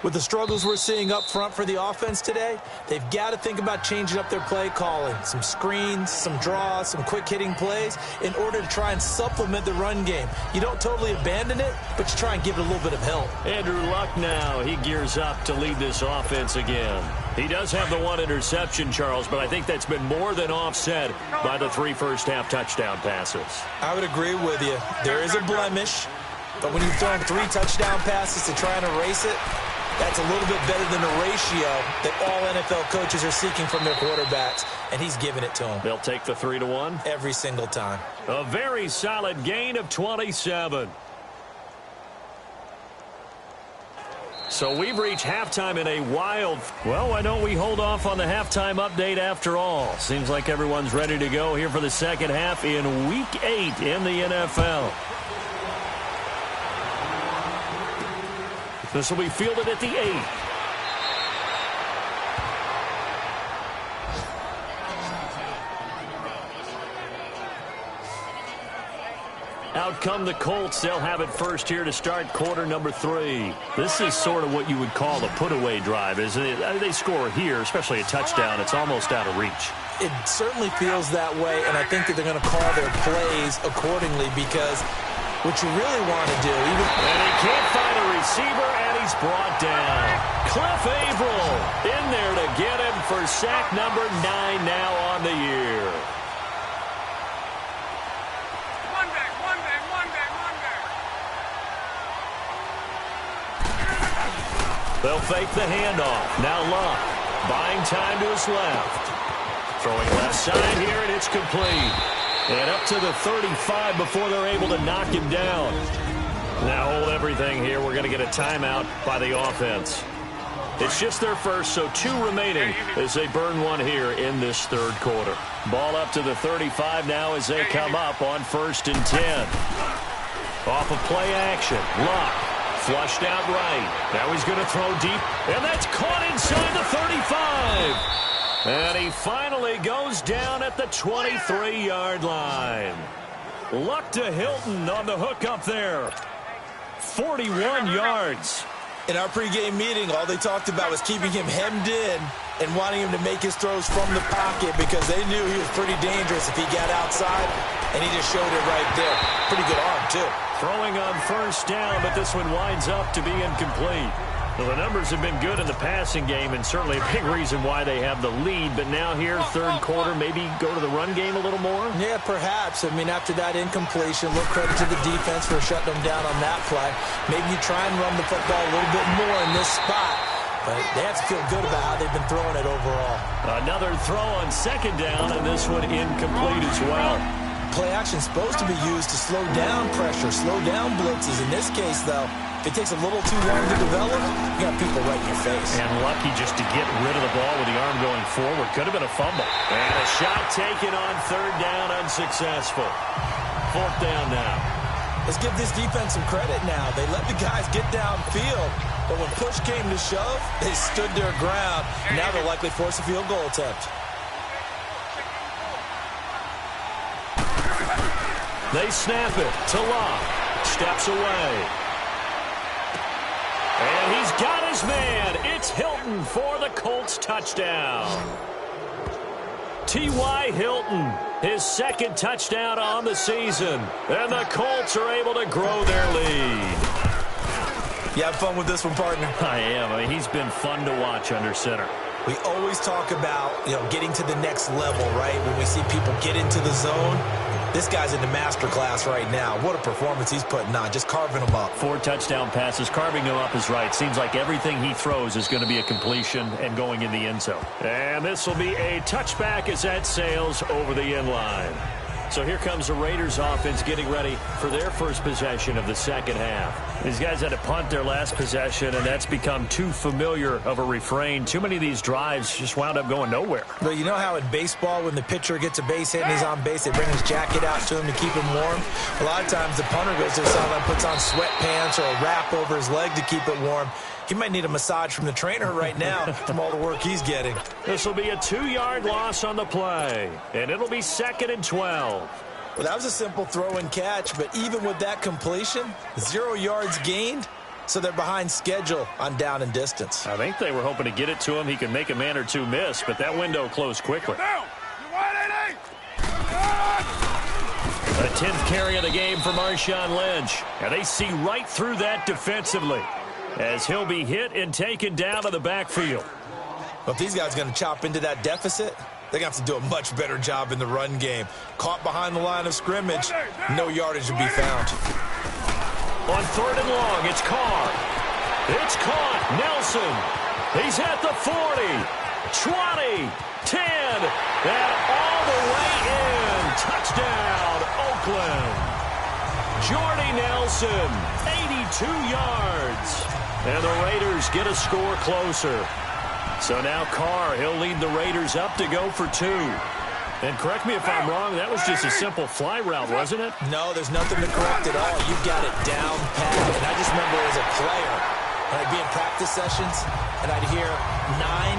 Speaker 2: With the struggles we're seeing up front for the offense today, they've got to think about changing up their play calling. Some screens, some draws, some quick-hitting plays in order to try and supplement the run game. You don't totally abandon it, but you try and give it a little bit of help.
Speaker 1: Andrew Luck now, he gears up to lead this offense again. He does have the 1 interception, Charles, but I think that's been more than offset by the 3 first-half touchdown passes.
Speaker 2: I would agree with you. There is a blemish, but when you've thrown 3 touchdown passes to try and erase it, that's a little bit better than the ratio that all NFL coaches are seeking from their quarterbacks, and he's giving it to them.
Speaker 1: They'll take the 3-1?
Speaker 2: Every single time.
Speaker 1: A very solid gain of 27. So we've reached halftime in a wild... Well, why don't we hold off on the halftime update after all? Seems like everyone's ready to go here for the second half in Week 8 in the NFL. This will be fielded at the 8. Out come the Colts. They'll have it first here to start quarter number 3. This is sort of what you would call a put-away drive, isn't it? They score here, especially a touchdown. It's almost out of reach.
Speaker 2: It certainly feels that way, and I think that they're going to call their plays accordingly because what you really want to do...
Speaker 1: And he can't find a receiver, and he's brought down. Cliff Averill in there to get him for sack number 9 now on the year. They'll fake the handoff. Now Luck buying time to his left. Throwing left side here, and it's complete. And up to the 35 before they're able to knock him down. Now hold everything here. We're going to get a timeout by the offense. It's just their first, so 2 remaining as they burn 1 here in this third quarter. Ball up to the 35 now as they come up on 1st and 10. Off of play action. Luck. Flushed out right. Now he's going to throw deep, and that's caught inside the 35. And he finally goes down at the 23-yard line. Luck to Hilton on the hook up there. 41 yards.
Speaker 2: In our pregame meeting, all they talked about was keeping him hemmed in and wanting him to make his throws from the pocket because they knew he was pretty dangerous if he got outside, and he just showed it right there. Pretty good arm, too.
Speaker 1: Throwing on 1st down, but this one winds up to be incomplete. Well, the numbers have been good in the passing game, and certainly a big reason why they have the lead. But now here, third quarter, maybe go to the run game a little more?
Speaker 2: Yeah, perhaps. I mean, after that incompletion, a little credit to the defense for shutting them down on that play. Maybe you try and run the football a little bit more in this spot. But they have to feel good about how they've been throwing it overall.
Speaker 1: Another throw on 2nd down, and this one incomplete as well.
Speaker 2: Play action is supposed to be used to slow down pressure, slow down blitzes. In this case, though, if it takes a little too long to develop, you got people right in your face.
Speaker 1: And lucky just to get rid of the ball with the arm going forward. Could have been a fumble. And a shot taken on 3rd down, unsuccessful. 4th down now.
Speaker 2: Let's give this defense some credit now. They let the guys get downfield, but when push came to shove, they stood their ground. Now they'll likely force a field goal attempt.
Speaker 1: They snap it to Luck. Steps away. And he's got his man. It's Hilton for the Colts touchdown. T.Y. Hilton, his 2nd touchdown on the season. And the Colts are able to grow their lead.
Speaker 2: You have fun with this one, partner?
Speaker 1: I am. I mean, he's been fun to watch under center.
Speaker 2: We always talk about, getting to the next level, right? When we see people get into the zone. This guy's in the master class right now. What a performance he's putting on, just carving them up.
Speaker 1: 4 touchdown passes. Carving them up is right. Seems like everything he throws is going to be a completion and going in the end zone. And this will be a touchback as that sails over the end line. So here comes the Raiders offense getting ready for their first possession of the second half. These guys had to punt their last possession, and that's become too familiar of a refrain. Too many of these drives just wound up going nowhere.
Speaker 2: But you know how in baseball, when the pitcher gets a base hit and he's on base, they bring his jacket out to him to keep him warm? A lot of times the punter goes to the sideline, puts on sweatpants or a wrap over his leg to keep it warm. He might need a massage from the trainer right now from all the work he's getting.
Speaker 1: This will be a 2-yard loss on the play, and it'll be 2nd and 12.
Speaker 2: Well, that was a simple throw and catch, but even with that completion, 0 yards gained, so they're behind schedule on down and distance.
Speaker 1: I think they were hoping to get it to him. He could make a man or two miss, but that window closed quickly. The 10th carry of the game for Marshawn Lynch. And they see right through that defensively as he'll be hit and taken down to the backfield.
Speaker 2: Well, if these guys are going to chop into that deficit, they're going to have to do a much better job in the run game. Caught behind the line of scrimmage, no yardage to be found.
Speaker 1: On 3rd and long, it's Carr. It's caught. Nelson. He's at the 40, 20, 10, and all the way in. Touchdown, Oakland. Jordy Nelson, 82 yards. And the Raiders get a score closer. So now Carr, he'll lead the Raiders up to go for 2. And correct me if I'm wrong, that was just a simple fly route, wasn't it?
Speaker 2: No, there's nothing to correct at all. You've got it down pat. And I just remember as a player, when I'd be in practice sessions, and I'd hear 9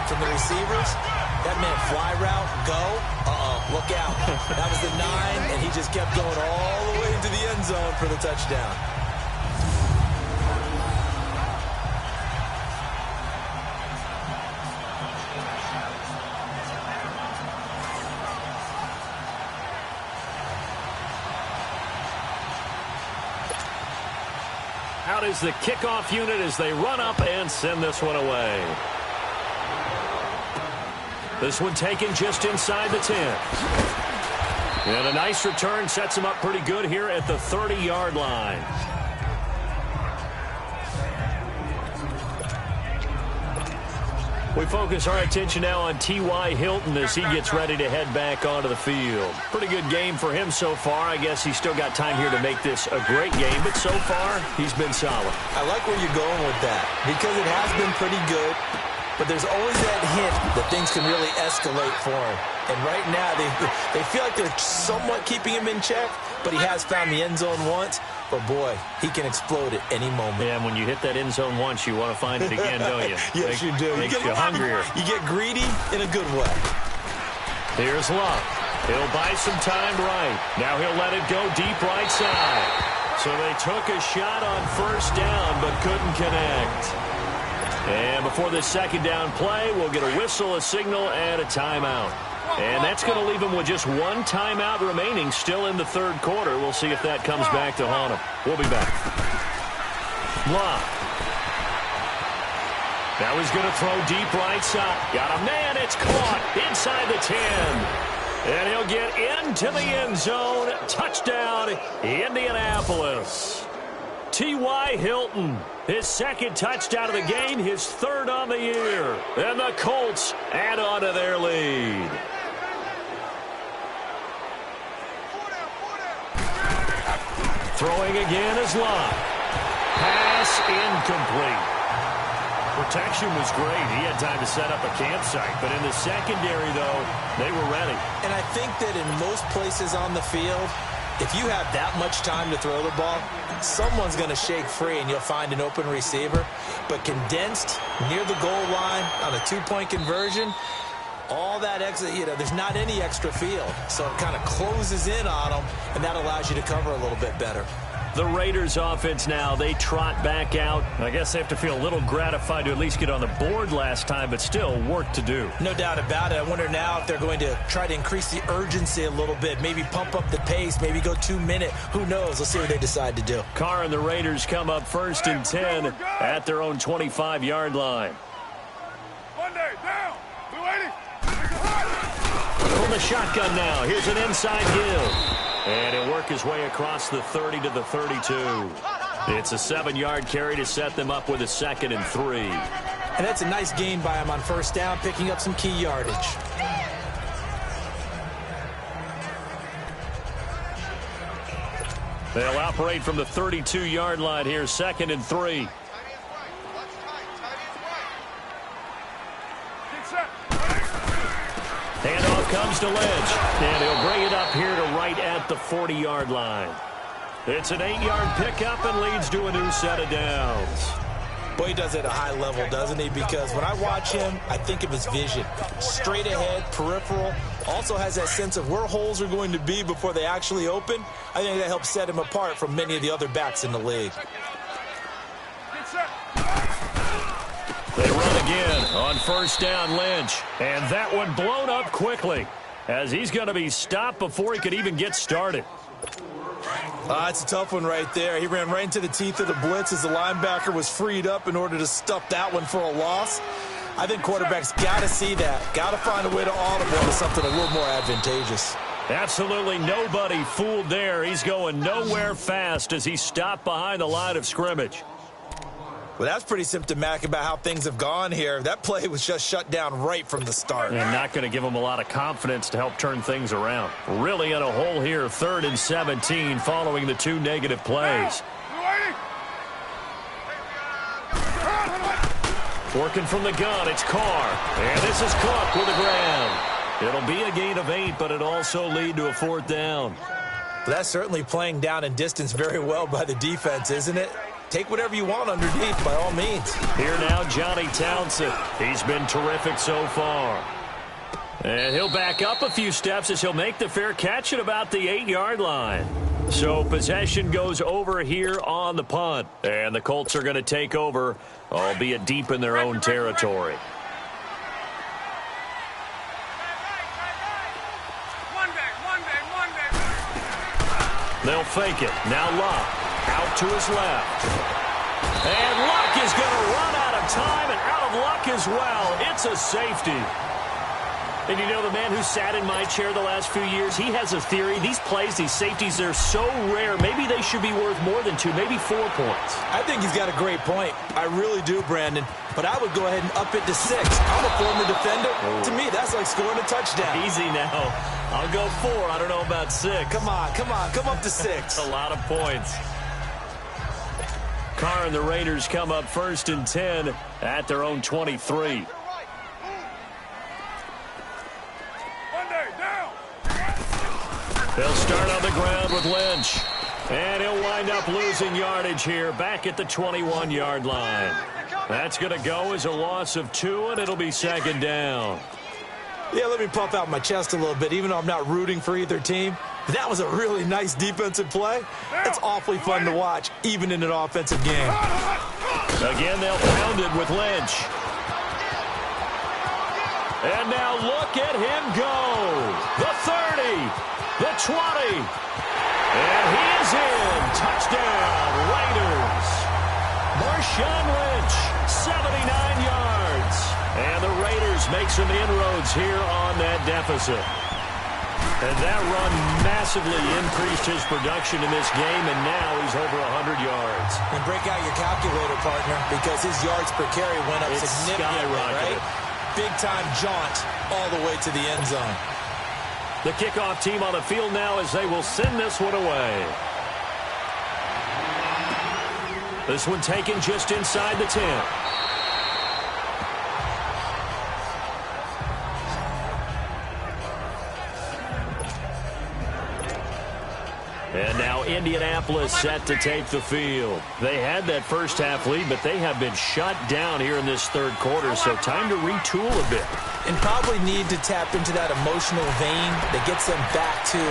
Speaker 2: from the receivers. That meant fly route, go, look out. That was the 9, and he just kept going all the way into the end zone for the touchdown.
Speaker 1: Out is the kickoff unit as they run up and send this one away. This one taken just inside the 10. And a nice return sets him up pretty good here at the 30-yard line. We focus our attention now on T.Y. Hilton as he gets ready to head back onto the field. Pretty good game for him so far. I guess he's still got time here to make this a great game, but so far he's been solid.
Speaker 2: I like where you're going with that because it has been pretty good, but there's always that hint that things can really escalate for him. And right now they feel like they're somewhat keeping him in check, but he has found the end zone once. But, boy, he can explode at any moment.
Speaker 1: Yeah, and when you hit that end zone once, you want to find it again, don't you?
Speaker 2: Yes, you do.
Speaker 1: Makes you hungrier.
Speaker 2: You get greedy in a good way.
Speaker 1: Here's Luck. He'll buy some time right. Now he'll let it go deep right side. So they took a shot on 1st down, but couldn't connect. And before this 2nd down play, we'll get a whistle, a signal, and a timeout. And that's going to leave him with just 1 timeout remaining still in the 3rd quarter. We'll see if that comes back to haunt him. We'll be back. Luck. Now he's going to throw deep right side. Got a man. It's caught inside the 10. And he'll get into the end zone. Touchdown, Indianapolis. T.Y. Hilton, his 2nd touchdown of the game, his 3rd on the year. And the Colts add on to their lead. Throwing again is Luck. Pass incomplete. Protection was great. He had time to set up a campsite. But in the secondary, though, they were ready.
Speaker 2: And I think that in most places on the field, if you have that much time to throw the ball, someone's going to shake free and you'll find an open receiver. But condensed near the goal line on a 2-point conversion, all that extra, there's not any extra field. So it kind of closes in on them, and that allows you to cover a little bit better.
Speaker 1: The Raiders offense now, they trot back out. I guess they have to feel a little gratified to at least get on the board last time, but still work to do.
Speaker 2: No doubt about it. I wonder now if they're going to try to increase the urgency a little bit, maybe pump up the pace, maybe go 2-minute. Who knows? Let's see what they decide to do.
Speaker 1: Carr and the Raiders come up 1st and 10 at their own 25-yard line.
Speaker 3: Monday, down.
Speaker 1: From the shotgun now, here's an inside give. And he'll work his way across the 30 to the 32. It's a 7-yard carry to set them up with a 2nd and 3.
Speaker 2: And that's a nice gain by him on 1st down, picking up some key yardage.
Speaker 1: They'll operate from the 32-yard line here, 2nd and 3. Handoff comes to Lynch, and he'll bring it up here to right at the 40-yard line. It's an 8-yard pickup and leads to a new set of downs.
Speaker 2: Boy, he does it at a high level, doesn't he? Because when I watch him, I think of his vision. Straight ahead, peripheral, Also has that sense of where holes are going to be before they actually open. I think that helps set him apart from many of the other backs in the league.
Speaker 1: They run again on first down, Lynch. And that one blown up quickly as he's going to be stopped before he could even get started.
Speaker 2: It's a tough one right there. He ran right into the teeth of the blitz as the linebacker was freed up in order to stuff that one for a loss. I think quarterbacks got to see that. Got to find a way to audible to something a little more advantageous.
Speaker 1: Absolutely nobody fooled there. He's going nowhere fast as he stopped behind the line of scrimmage.
Speaker 2: Well, that's pretty symptomatic about how things have gone here. That play was just shut down right from the start.
Speaker 1: And not going to give him a lot of confidence to help turn things around. Really in a hole here, 3rd and 17 following the 2 negative plays. Working from the gun, it's Carr. And this is Cook with the grab. It'll be a gain of 8, but it also lead to a 4th down.
Speaker 2: That's certainly playing down in distance very well by the defense, isn't it? Take whatever you want underneath, by all means.
Speaker 1: Here now, Johnny Townsend. He's been terrific so far. And he'll back up a few steps as he'll make the fair catch at about the 8-yard line. So possession goes over here on the punt. And the Colts are going to take over, albeit deep in their own territory. They'll fake it. Now Luck out to his left. And Luck is going to run out of time and out of luck as well. It's a safety. And you know, the man who sat in my chair the last few years, he has a theory. These plays, these safeties, they're so rare. Maybe they should be worth more than 2, maybe 4 points.
Speaker 2: I think he's got a great point. I really do, Brandon. But I would go ahead and up it to 6. I'm a former defender. Oh. To me, that's like scoring a touchdown.
Speaker 1: Easy now. I'll go 4. I don't know about 6.
Speaker 2: Come on. Come up to 6.
Speaker 1: That's a lot of points. Carr and the Raiders come up 1st and 10 at their own 23. They'll start on the ground with Lynch. And he'll wind up losing yardage here back at the 21-yard line. That's going to go as a loss of 2, and it'll be 2nd down.
Speaker 2: Yeah, let me puff out my chest a little bit, even though I'm not rooting for either team. That was a really nice defensive play. It's awfully fun to watch, even in an offensive game.
Speaker 1: Again, they'll pound it with Lynch. And now look at him go. The 30. The 20. And he is in. Touchdown, Raiders. Marshawn Lynch, 79 yards. And the Raiders make some inroads here on that deficit. And that run massively increased his production in this game, and now he's over 100 yards.
Speaker 2: And break out your calculator, partner, because his yards per carry went up significantly, right? Big-time jaunt all the way to the end zone.
Speaker 1: The kickoff team on the field now as they will send this one away. This one taken just inside the 10. And now Indianapolis set to take the field. They had that first half lead, but they have been shut down here in this 3rd quarter, so time to retool a bit.
Speaker 2: And probably need to tap into that emotional vein that gets them back to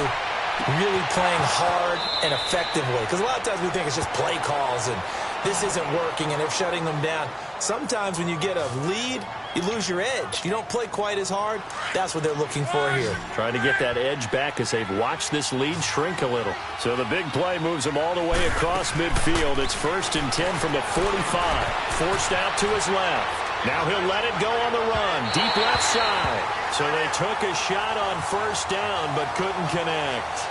Speaker 2: really playing hard and effectively. Because a lot of times we think it's just play calls and this isn't working and they're shutting them down. Sometimes when you get a lead, you lose your edge. You don't play quite as hard. That's what they're looking for here.
Speaker 1: Trying to get that edge back as they've watched this lead shrink a little. So the big play moves them all the way across midfield. It's 1st and 10 from the 45. Forced out to his left. Now he'll let it go on the run. Deep left side. So they took a shot on 1st down but couldn't connect.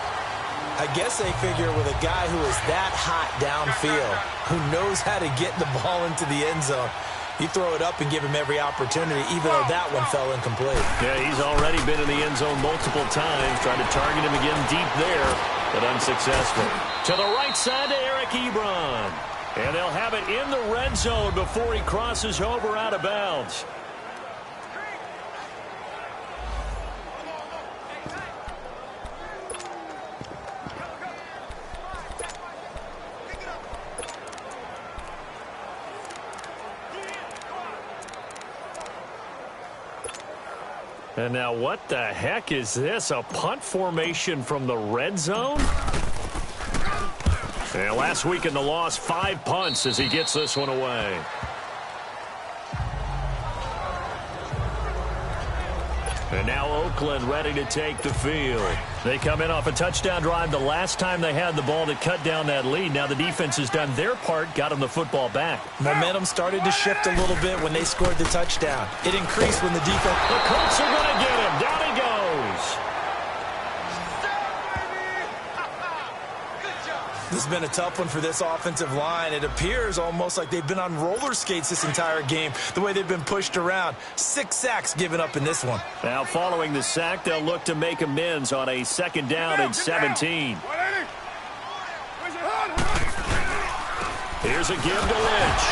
Speaker 2: I guess they figure with a guy who is that hot downfield, who knows how to get the ball into the end zone, you throw it up and give him every opportunity, even though that one fell incomplete.
Speaker 1: Yeah, he's already been in the end zone multiple times, trying to target him again deep there, but unsuccessful. To the right side to Eric Ebron. And they'll have it in the red zone before he crosses over out of bounds. And now what the heck is this? A punt formation from the red zone? And last week in the loss, 5 punts as he gets this one away. And now Oakland ready to take the field. They come in off a touchdown drive the last time they had the ball that cut down that lead. Now the defense has done their part, got them the football back.
Speaker 2: Momentum started to shift a little bit when they scored the touchdown. It increased when the defense...
Speaker 1: The Colts are going to get him. Down he goes.
Speaker 2: This has been a tough one for this offensive line. It appears almost like they've been on roller skates this entire game, the way they've been pushed around. 6 sacks given up in this one.
Speaker 1: Now following the sack, they'll look to make amends on a 2nd down and 17. Here's a give to Lynch.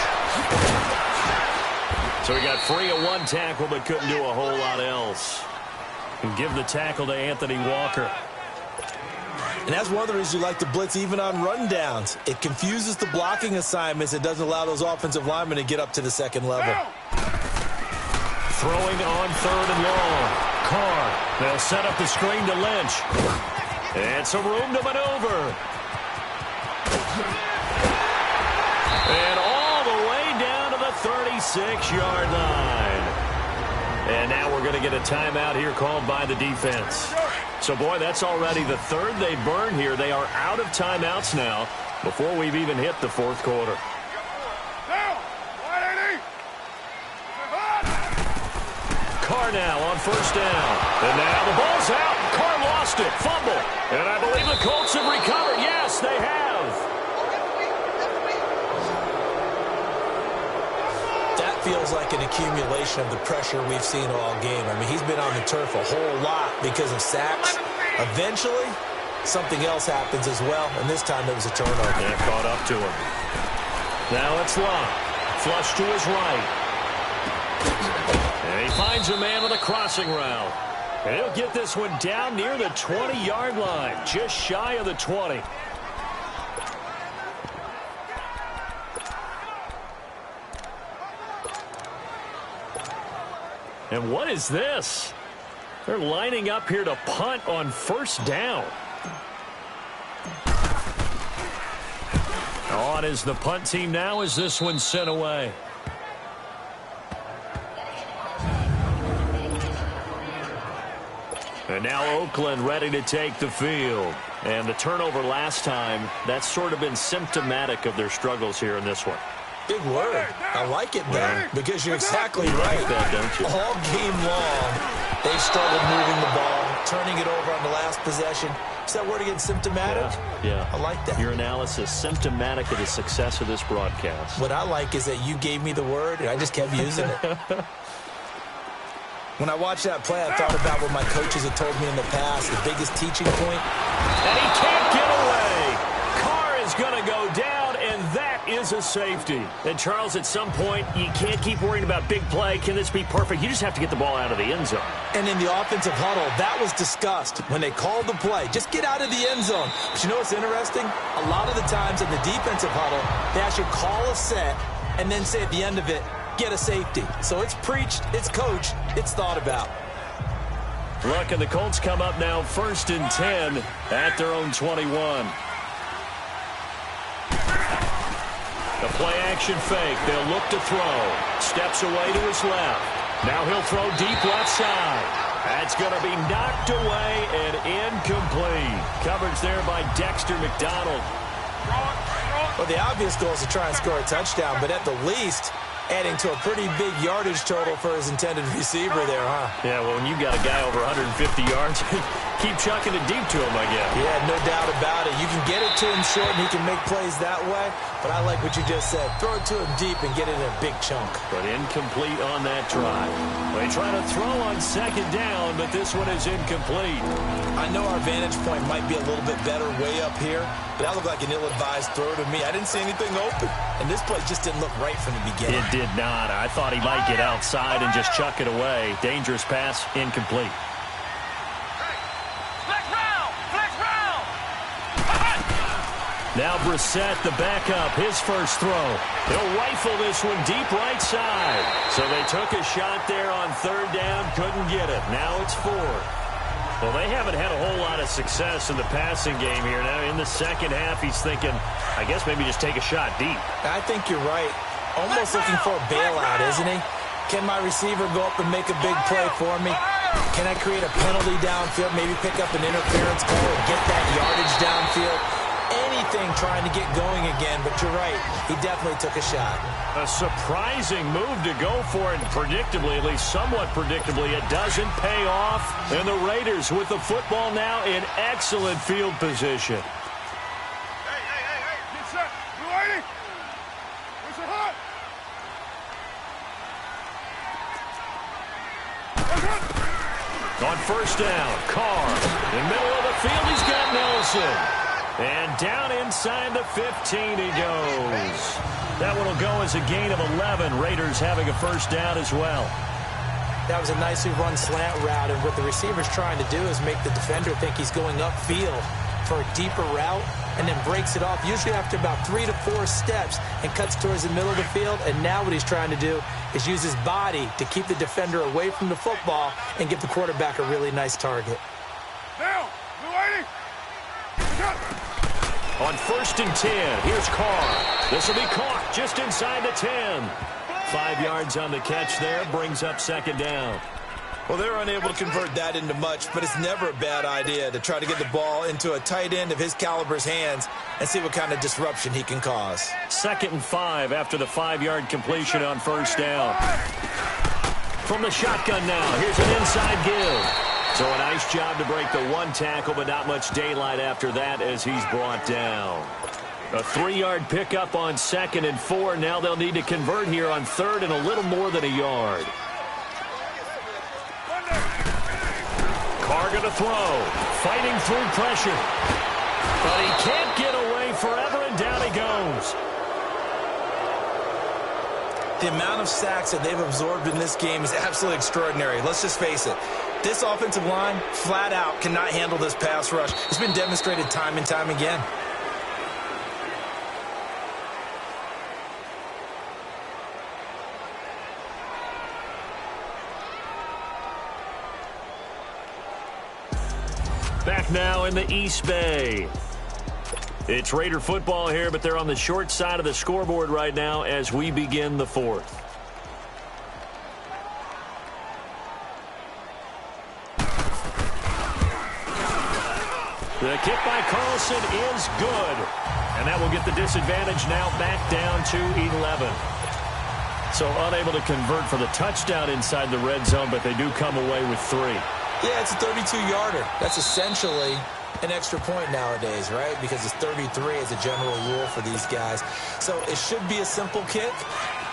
Speaker 1: So he got free of 1 tackle but couldn't do a whole lot else. And give the tackle to Anthony Walker.
Speaker 2: And that's one of the reasons you like to blitz even on rundowns. It confuses the blocking assignments. It doesn't allow those offensive linemen to get up to the 2nd level.
Speaker 1: Throwing on 3rd and long. Carr. They'll set up the screen to Lynch. And some room to maneuver. And all the way down to the 36-yard line. And now we're going to get a timeout here called by the defense. So, boy, that's already the 3rd they burn here. They are out of timeouts now before we've even hit the 4th quarter. Carr now on 1st down. And now the ball's out. Carr lost it. Fumble. And I believe the Colts have recovered. Yes, they have.
Speaker 2: Feels like an accumulation of the pressure we've seen all game. I mean, he's been on the turf a whole lot because of sacks. Eventually, something else happens as well, and this time it was a turnover.
Speaker 1: Yeah, caught up to him. Now it's Locke. Flush to his right. And he finds a man with a crossing route. And he'll get this one down near the 20-yard line, just shy of the 20. And what is this? They're lining up here to punt on 1st down. On is the punt team now as this one's sent away. And now Oakland ready to take the field. And the turnover last time, that's sort of been symptomatic of their struggles here in this one.
Speaker 2: Big word. I like it, Ben, because you're exactly right.
Speaker 1: You like that, don't you?
Speaker 2: All game long, they've struggled moving the ball, turning it over on the last possession. Is that word again, symptomatic?
Speaker 1: Yeah.
Speaker 2: I like that.
Speaker 1: Your analysis, symptomatic of the success of this broadcast.
Speaker 2: What I like is that you gave me the word, and I just kept using it. When I watched that play, I thought about what my coaches had told me in the past, the biggest teaching point.
Speaker 1: And he can't get away. Carr is going to go down, and that is a safety. And, Charles, at some point, you can't keep worrying about big play. Can this be perfect? You just have to get the ball out of the end zone.
Speaker 2: And in the offensive huddle, that was discussed when they called the play. Just get out of the end zone. But you know what's interesting? A lot of the times in the defensive huddle, they actually call a set and then say at the end of it, get a safety. So it's preached, it's coached, it's thought about.
Speaker 1: Look, and the Colts come up now 1st and 10 at their own 21. The play-action fake. They'll look to throw. Steps away to his left. Now he'll throw deep left side. That's going to be knocked away and incomplete. Coverage there by Dexter McDonald.
Speaker 2: Well, the obvious goal is to try and score a touchdown, but at the least, adding to a pretty big yardage total for his intended receiver there, huh?
Speaker 1: Yeah, well, when you've got a guy over 150 yards, keep chucking it deep to him, I guess.
Speaker 2: Yeah, no doubt about it. You can get it to him short, and he can make plays that way. But I like what you just said. Throw it to him deep and get it in a big chunk.
Speaker 1: But incomplete on that drive. They try to throw on 2nd down, but this one is incomplete.
Speaker 2: I know our vantage point might be a little bit better way up here, but that looked like an ill-advised throw to me. I didn't see anything open, and this play just didn't look right from the beginning.
Speaker 1: It did not. I thought he might get outside and just chuck it away. Dangerous pass, incomplete. Now Brissett, the backup, his first throw. He'll rifle this one deep right side. So they took a shot there on third down, couldn't get it. Now it's fourth. Well, they haven't had a whole lot of success in the passing game here. Now in the second half, he's thinking, I guess maybe just take a shot deep.
Speaker 2: I think you're right. Almost looking for a bailout, isn't he? Can my receiver go up and make a big play for me? Can I create a penalty downfield, maybe pick up an interference call and get that yardage downfield? Anything trying to get going again, but you're right. He definitely took a shot.
Speaker 1: A surprising move to go for it, and predictably, at least somewhat predictably, it doesn't pay off. And the Raiders with the football now in excellent field position.
Speaker 3: Hey, get set. Blue 80. Where's your heart?
Speaker 1: On first down, Carr. In the middle of the field, he's got Nelson. And down inside the 15 he goes. That one will go as a gain of 11. Raiders having a first down as well.
Speaker 2: That was a nicely run slant route, and what the receiver's trying to do is make the defender think he's going upfield for a deeper route, and then breaks it off, usually after about 3 to 4 steps, and cuts towards the middle of the field. And now what he's trying to do is use his body to keep the defender away from the football and give the quarterback a really nice target.
Speaker 3: Now, Blue 80.
Speaker 1: On first and 10, here's Carr. This will be caught just inside the 10. 5 yards on the catch there, brings up second down.
Speaker 2: Well, they're unable to convert that into much, but it's never a bad idea to try to get the ball into a tight end of his caliber's hands and see what kind of disruption he can cause.
Speaker 1: 2nd and 5 after the 5-yard completion on first down. From the shotgun now, here's an inside give. So a nice job to break the one tackle, but not much daylight after that as he's brought down. A 3-yard pickup on 2nd and 4. Now they'll need to convert here on 3rd and a little more than a yard. Carr going to throw. Fighting through pressure. But he can't get away forever, and down he goes.
Speaker 2: The amount of sacks that they've absorbed in this game is absolutely extraordinary. Let's just face it. This offensive line, flat out, cannot handle this pass rush. It's been demonstrated time and time again.
Speaker 1: Back now in the East Bay. It's Raider football here, but they're on the short side of the scoreboard right now as we begin the fourth. The kick by Carlson is good. And that will get the disadvantage now back down to 11. So unable to convert for the touchdown inside the red zone, but they do come away with 3.
Speaker 2: Yeah, it's a 32-yarder. That's essentially an extra point nowadays, right? Because it's 33 as a general rule for these guys. So it should be a simple kick.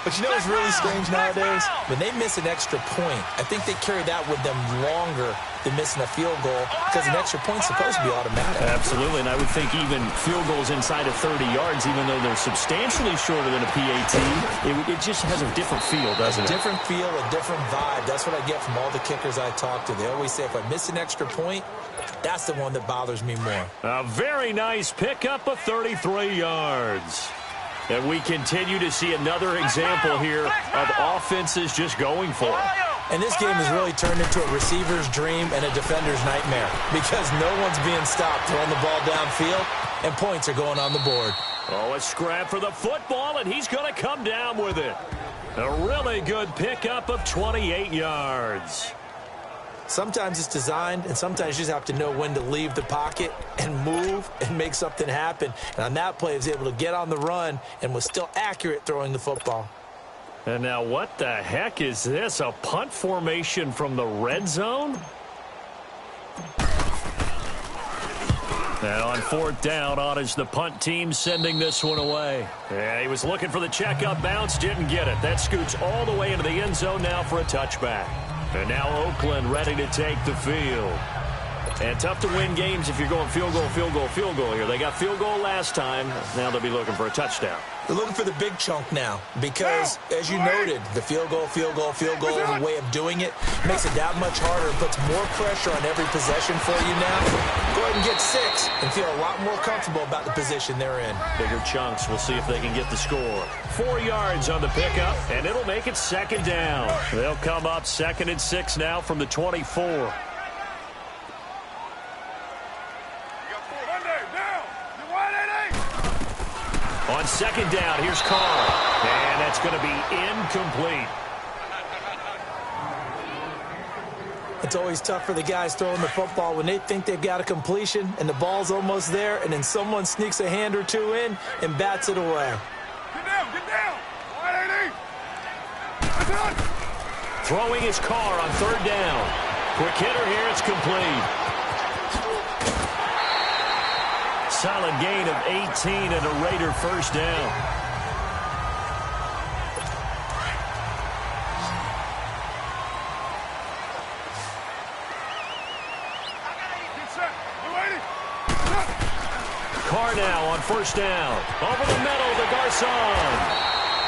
Speaker 2: But you know what's really strange nowadays? When they miss an extra point, I think they carry that with them longer than missing a field goal because an extra point's supposed to be automatic.
Speaker 1: Absolutely, and I would think even field goals inside of 30 yards, even though they're substantially shorter than a PAT, it just has a different feel, doesn't it?
Speaker 2: A different feel, a different vibe. That's what I get from all the kickers I talk to. They always say if I miss an extra point, that's the one that bothers me more.
Speaker 1: A very nice pickup of 33 yards. And we continue to see another example here of offenses just going for it.
Speaker 2: And this game has really turned into a receiver's dream and a defender's nightmare because no one's being stopped throwing the ball downfield, and points are going on the board.
Speaker 1: Oh, a scrap for the football, and he's going to come down with it. A really good pickup of 28 yards.
Speaker 2: Sometimes it's designed, and sometimes you just have to know when to leave the pocket and move and make something happen. And on that play, he was able to get on the run and was still accurate throwing the football.
Speaker 1: And now what the heck is this? A punt formation from the red zone? And on 4th down, on is the punt team sending this one away. Yeah, he was looking for the checkup bounce, didn't get it. That scoots all the way into the end zone now for a touchback. And now Oakland ready to take the field. And tough to win games if you're going field goal, field goal, field goal here. They got field goal last time. Now they'll be looking for a touchdown.
Speaker 2: They're looking for the big chunk now because, as you noted, the field goal, field goal, field goal is a way of doing it. Makes it that much harder and puts more pressure on every possession for you now. Go go ahead and get 6 and feel a lot more comfortable about the position they're in.
Speaker 1: Bigger chunks. We'll see if they can get the score. 4 yards on the pickup, and it'll make it second down. They'll come up 2nd and 6 now from the 24. On second down, here's Carr. And that's going to be incomplete.
Speaker 2: It's always tough for the guys throwing the football when they think they've got a completion and the ball's almost there, and then someone sneaks a hand or two in and bats it away.
Speaker 3: Get down, get down.
Speaker 1: Throwing his Carr on 3rd down. Quick hitter here, it's complete. Solid gain of 18 and a Raider first down. Carr now on 1st down. Over the middle to Garcon.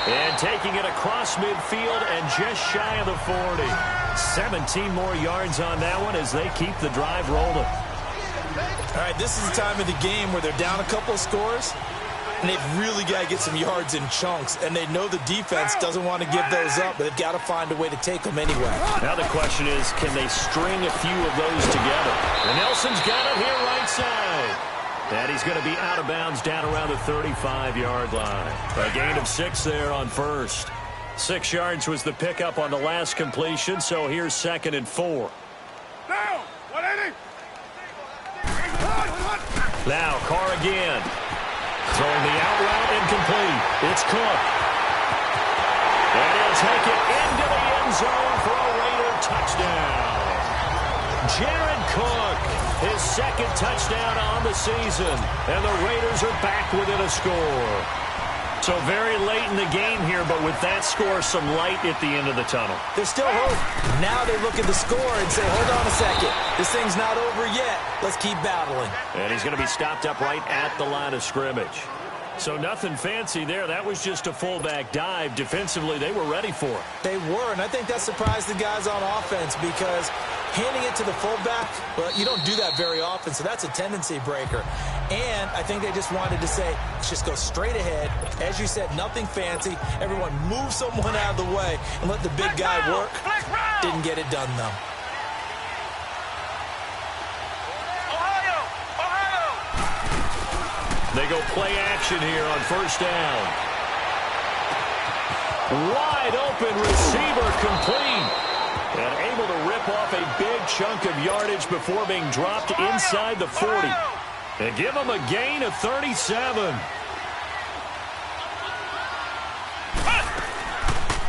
Speaker 1: And taking it across midfield and just shy of the 40. 17 more yards on that one as they keep the drive rolling.
Speaker 2: All right, this is the time of the game where they're down a couple of scores, and they've really got to get some yards in chunks, and they know the defense doesn't want to give those up, but they've got to find a way to take them anyway.
Speaker 1: Now the question is, can they string a few of those together? And Nelson's got it here right side. And he's going to be out of bounds down around the 35-yard line. A gain of 6 there on 1st. 6 yards was the pickup on the last completion, so here's 2nd and 4.
Speaker 3: Down, 180.
Speaker 1: Now Carr again. Throwing the out route, incomplete. It's Cook. And he'll take it into the end zone for a Raider touchdown. Jared Cook, his 2nd touchdown on the season. And the Raiders are back within a score. So very late in the game here, but with that score, some light at the end of the tunnel.
Speaker 2: There's still hope. Now they look at the score and say, hold on a second. This thing's not over yet. Let's keep battling.
Speaker 1: And he's going to be stopped up right at the line of scrimmage. So nothing fancy there. That was just a fullback dive. Defensively, they were ready for it.
Speaker 2: They were, and I think that surprised the guys on offense because handing it to the fullback, well, you don't do that very often, so that's a tendency breaker. And I think they just wanted to say, let's just go straight ahead. As you said, nothing fancy. Everyone move someone out of the way and let the big guy work. Didn't get it done, though.
Speaker 1: They go play action here on 1st down. Wide open receiver complete. And able to rip off a big chunk of yardage before being dropped inside the 40. And give him a gain of 37.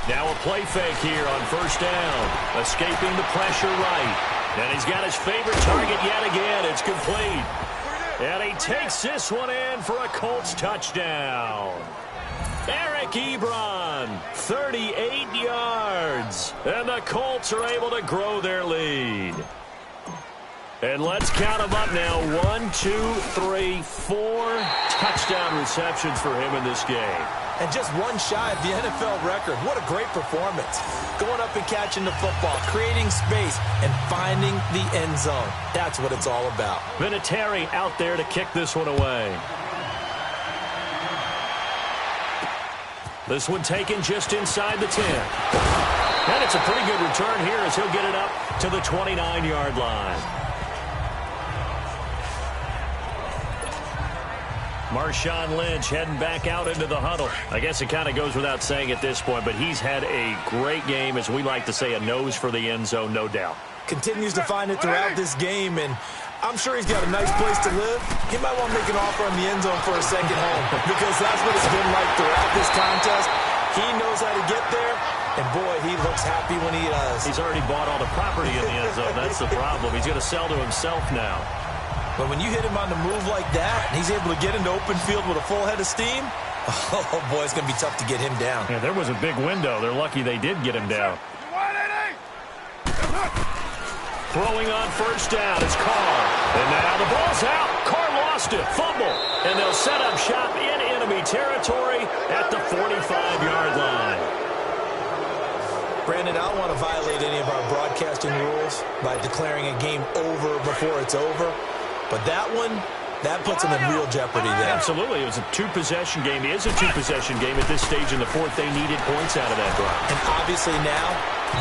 Speaker 1: Now a play fake here on 1st down. Escaping the pressure right. And he's got his favorite target yet again. It's complete. And he takes this one in for a Colts touchdown. Eric Ebron, 38 yards. And the Colts are able to grow their lead. And let's count them up now. 1, 2, 3, 4 touchdown receptions for him in this game.
Speaker 2: And just one shy of the NFL record. What a great performance. Going up and catching the football, creating space, and finding the end zone. That's what it's all about.
Speaker 1: Vinatieri out there to kick this one away. This one taken just inside the 10. And it's a pretty good return here as he'll get it up to the 29-yard line. Marshawn Lynch heading back out into the huddle. I guess it kind of goes without saying at this point, but he's had a great game, as we like to say, a nose for the end zone, no doubt.
Speaker 2: Continues to find it throughout this game, and I'm sure he's got a nice place to live. He might want to make an offer on the end zone for a second home because that's what it's been like throughout this contest. He knows how to get there, and boy, he looks happy when he does.
Speaker 1: He's already bought all the property in the end zone. That's the problem. He's going to sell to himself now.
Speaker 2: But when you hit him on the move like that, and he's able to get into open field with a full head of steam, oh, boy, it's going to be tough to get him down.
Speaker 1: Yeah, there was a big window. They're lucky they did get him down. Throwing on 1st down is Carr. And now the ball's out. Carr lost it. Fumble. And they'll set up shop in enemy territory at the 45-yard line.
Speaker 2: Brandon, I don't want to violate any of our broadcasting rules by declaring a game over before it's over. But that one, that puts them in real jeopardy there.
Speaker 1: Absolutely. It was a two-possession game. It is a two-possession game at this stage in the fourth. They needed points out of that drive.
Speaker 2: And obviously now,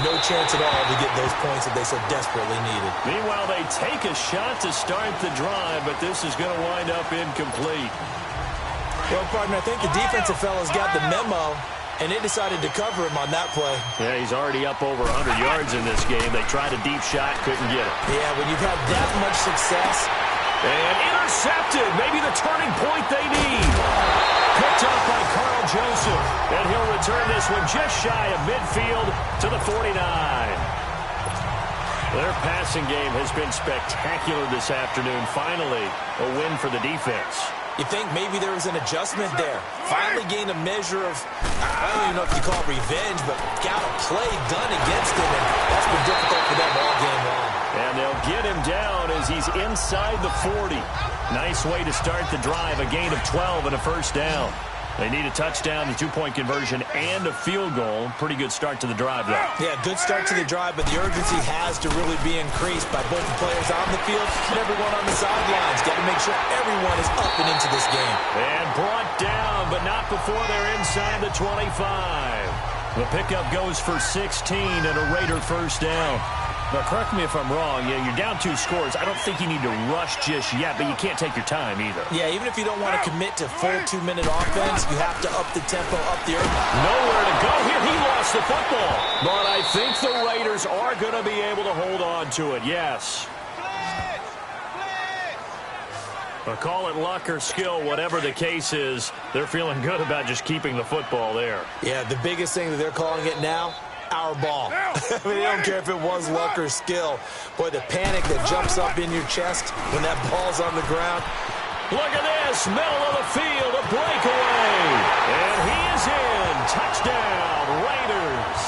Speaker 2: no chance at all to get those points that they so desperately needed.
Speaker 1: Meanwhile, they take a shot to start the drive, but this is going to wind up incomplete.
Speaker 2: Well, partner, I think the defensive fellas got the memo, and they decided to cover him on that play.
Speaker 1: Yeah, he's already up over 100 yards in this game. They tried a deep shot, couldn't get it.
Speaker 2: Yeah, when you've had that much success.
Speaker 1: And intercepted. Maybe the turning point they need. Picked up by Carl Joseph. And he'll return this one just shy of midfield to the 49. Their passing game has been spectacular this afternoon. Finally, a win for the defense.
Speaker 2: You think maybe there was an adjustment there. Finally gained a measure of, I don't even know if you call it revenge, but got a play done against him, and that's been difficult for them all game long.
Speaker 1: And they'll get him down as he's inside the 40. Nice way to start the drive, a gain of 12 and a first down. They need a touchdown, the two-point conversion, and a field goal. Pretty good start to the drive, though.
Speaker 2: Yeah, good start to the drive, but the urgency has to really be increased by both the players on the field and everyone on the sidelines. Got to make sure everyone is up and into this game.
Speaker 1: And brought down, but not before they're inside the 25. The pickup goes for 16 and a Raider first down. Now, correct me if I'm wrong. Yeah, you're down 2 scores. I don't think you need to rush just yet, but you can't take your time either.
Speaker 2: Yeah, even if you don't want to commit to full 2-minute offense, you have to up the tempo, up the urgency.
Speaker 1: Nowhere to go here. He lost the football. But I think the Raiders are going to be able to hold on to it, yes. But call it luck or skill, whatever the case is, they're feeling good about just keeping the football there.
Speaker 2: Yeah, the biggest thing that they're calling it now, our ball. I mean, they don't care if it was luck or skill. Boy, the panic that jumps up in your chest when that ball's on the ground.
Speaker 1: Look at this, middle of the field, a breakaway. And he is in. Touchdown, Raiders.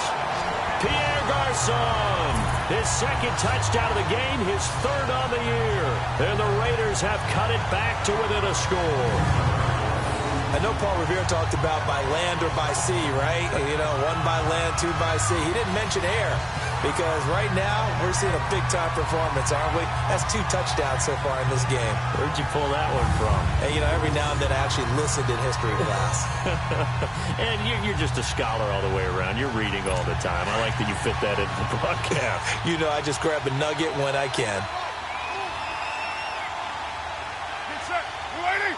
Speaker 1: Pierre Garçon, his second touchdown of the game, his third on the year. And the Raiders have cut it back to within a score.
Speaker 2: I know Paul Revere talked about by land or by sea, right? You know, 1 by land, 2 by sea. He didn't mention air because right now we're seeing a big-time performance, aren't we? That's 2 touchdowns so far in this game.
Speaker 1: Where'd you pull that one from?
Speaker 2: Hey, you know, every now and then I actually listened in history class.
Speaker 1: And you're just a scholar all the way around. You're reading all the time. I like that you fit that into the broadcast.
Speaker 2: You know, I just grab a nugget when I can.
Speaker 3: Get set. You ready?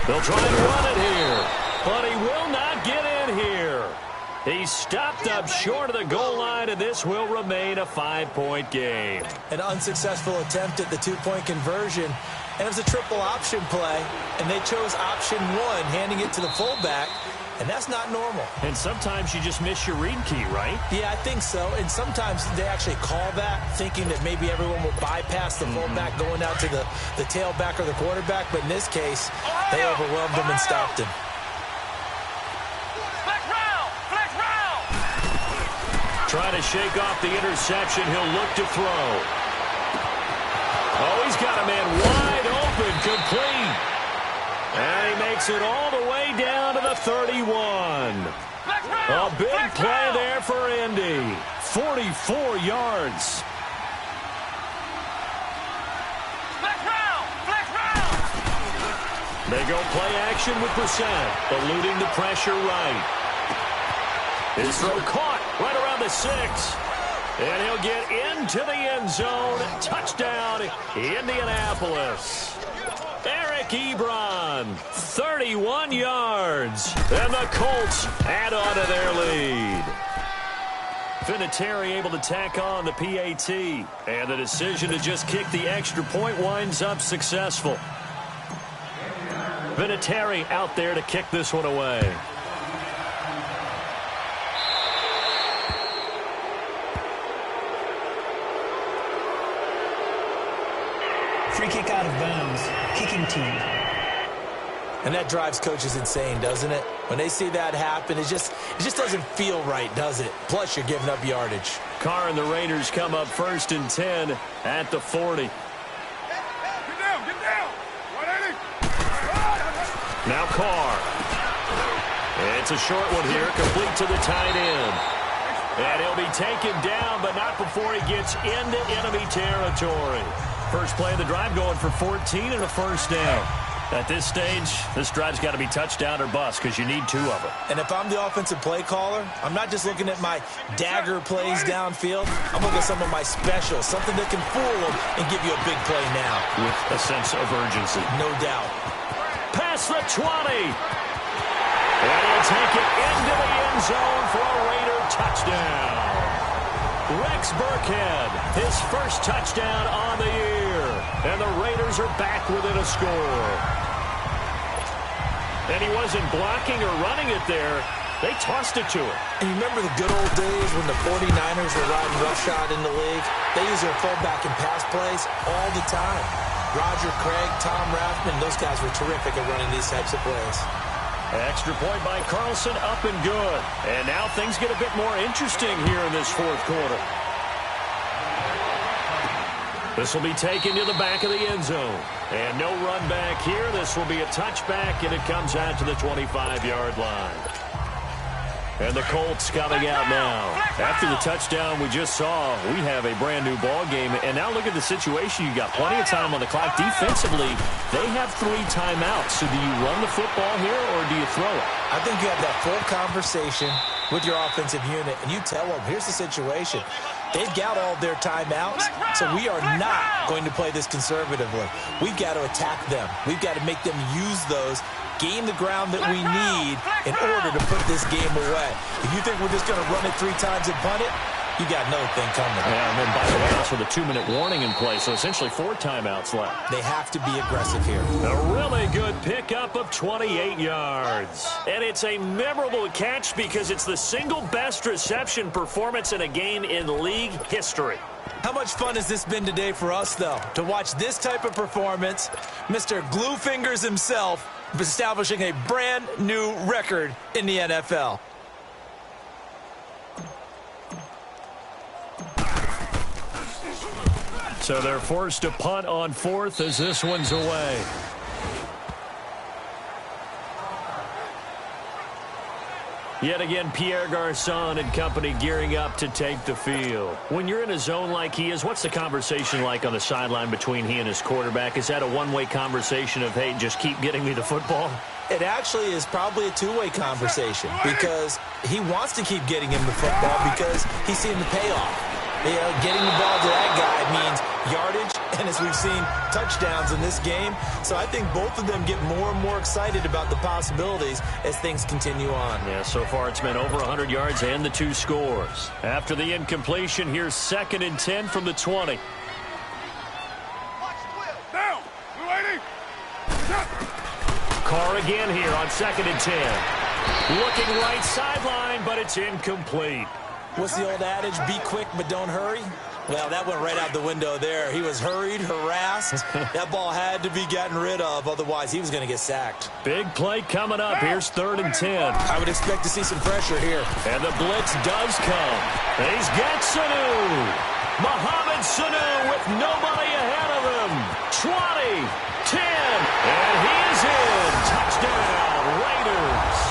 Speaker 1: They'll try and run it here, but he will not get in here. He's stopped up short of the goal line, and this will remain a 5-point game.
Speaker 2: An unsuccessful attempt at the 2-point conversion, and it was a triple option play, and they chose option 1, handing it to the fullback, and that's not normal.
Speaker 1: And sometimes you just miss your read key, right?
Speaker 2: Yeah, I think so, and sometimes they actually call that, thinking that maybe everyone will bypass the fullback going out to the tailback or the quarterback, but in this case, they overwhelmed him and stopped him.
Speaker 1: Trying to shake off the interception. He'll look to throw. Oh, he's got a man wide open, complete. And he makes it all the way down to the 31. A big play there for Indy. 44 yards. They go play action with Brissett, eluding the pressure right. His throw caught right around the 6. And he'll get into the end zone. Touchdown, Indianapolis. Eric Ebron, 31 yards. And the Colts add on to their lead. Vinatieri able to tack on the PAT. And the decision to just kick the extra point winds up successful. Vinatieri out there to kick this one away.
Speaker 4: Free kick out of bounds. Kicking team.
Speaker 2: And that drives coaches insane, doesn't it? When they see that happen, it just doesn't feel right, does it? Plus, you're giving up yardage.
Speaker 1: Carr and the Raiders come up 1st and 10 at the 40.
Speaker 3: Get down. 180.
Speaker 1: Now Carr. It's a short one here, complete to the tight end. And he'll be taken down, but not before he gets into enemy territory. First play of the drive going for 14 and a first down. At this stage, this drive's got to be touchdown or bust because you need 2 of them.
Speaker 2: And if I'm the offensive play caller, I'm not just looking at my dagger plays downfield. I'm looking at some of my specials, something that can fool them and give you a big play now.
Speaker 1: With a sense of urgency.
Speaker 2: No doubt.
Speaker 1: Past the 20. And he'll take it into the end zone for a Raider touchdown. Rex Burkhead, his first touchdown on the year. And the Raiders are back within a score. And he wasn't blocking or running it there. They tossed it to him.
Speaker 2: And you remember the good old days when the 49ers were riding roughshod in the league? They use their fullback and pass plays all the time. Roger Craig, Tom Rathman, those guys were terrific at running these types of plays.
Speaker 1: Extra point by Carlson, up and good. And now things get a bit more interesting here in this fourth quarter. This will be taken to the back of the end zone. And no run back here. This will be a touchback, and it comes out to the 25-yard line. And the Colts coming out now. After the touchdown we just saw, we have a brand-new ball game. And now look at the situation. You got plenty of time on the clock. Defensively, they have 3 timeouts. So do you run the football here, or do you throw it?
Speaker 2: I think you have that full conversation with your offensive unit, and you tell them, here's the situation. They've got all their timeouts, so we are not going to play this conservatively. We've got to attack them. We've got to make them use those, gain the ground that we need in order to put this game away. If you think we're just going to run it 3 times and punt it, you got another thing coming.
Speaker 1: Yeah, and then, by the way, also the 2-minute warning in play, so essentially 4 timeouts left.
Speaker 2: They have to be aggressive here.
Speaker 1: A really good pickup of 28 yards. And it's a memorable catch because it's the single best reception performance in a game in league history.
Speaker 2: How much fun has this been today for us, though, to watch this type of performance? Mr. Glue Fingers himself establishing a brand new record in the NFL.
Speaker 1: So they're forced to punt on 4th as this one's away. Yet again, Pierre Garçon and company gearing up to take the field. When you're in a zone like he is, what's the conversation like on the sideline between he and his quarterback? Is that a one-way conversation of, hey, just keep getting me the football?
Speaker 2: It actually is probably a 2-way conversation because he wants to keep getting him the football because he's seeing the payoff. You know, getting the ball to that guy means yardage, and as we've seen, touchdowns in this game. So I think both of them get more and more excited about the possibilities as things continue on.
Speaker 1: Yeah, so far it's been over 100 yards and the 2 scores. After the incompletion, here's 2nd and 10 from the 20.
Speaker 3: Down! Blue 80!
Speaker 1: Carr again here on 2nd and 10. Looking right sideline, but it's incomplete.
Speaker 2: What's the old adage? Be quick, but don't hurry? Well, that went right out the window there. He was hurried, harassed. That ball had to be gotten rid of, otherwise he was going to get sacked.
Speaker 1: Big play coming up. Here's 3rd and 10.
Speaker 2: I would expect to see some pressure here.
Speaker 1: And the blitz does come. He's got Sanu. Mohamed Sanu with nobody ahead of him. 20, 10, and he is in. Touchdown, Raiders.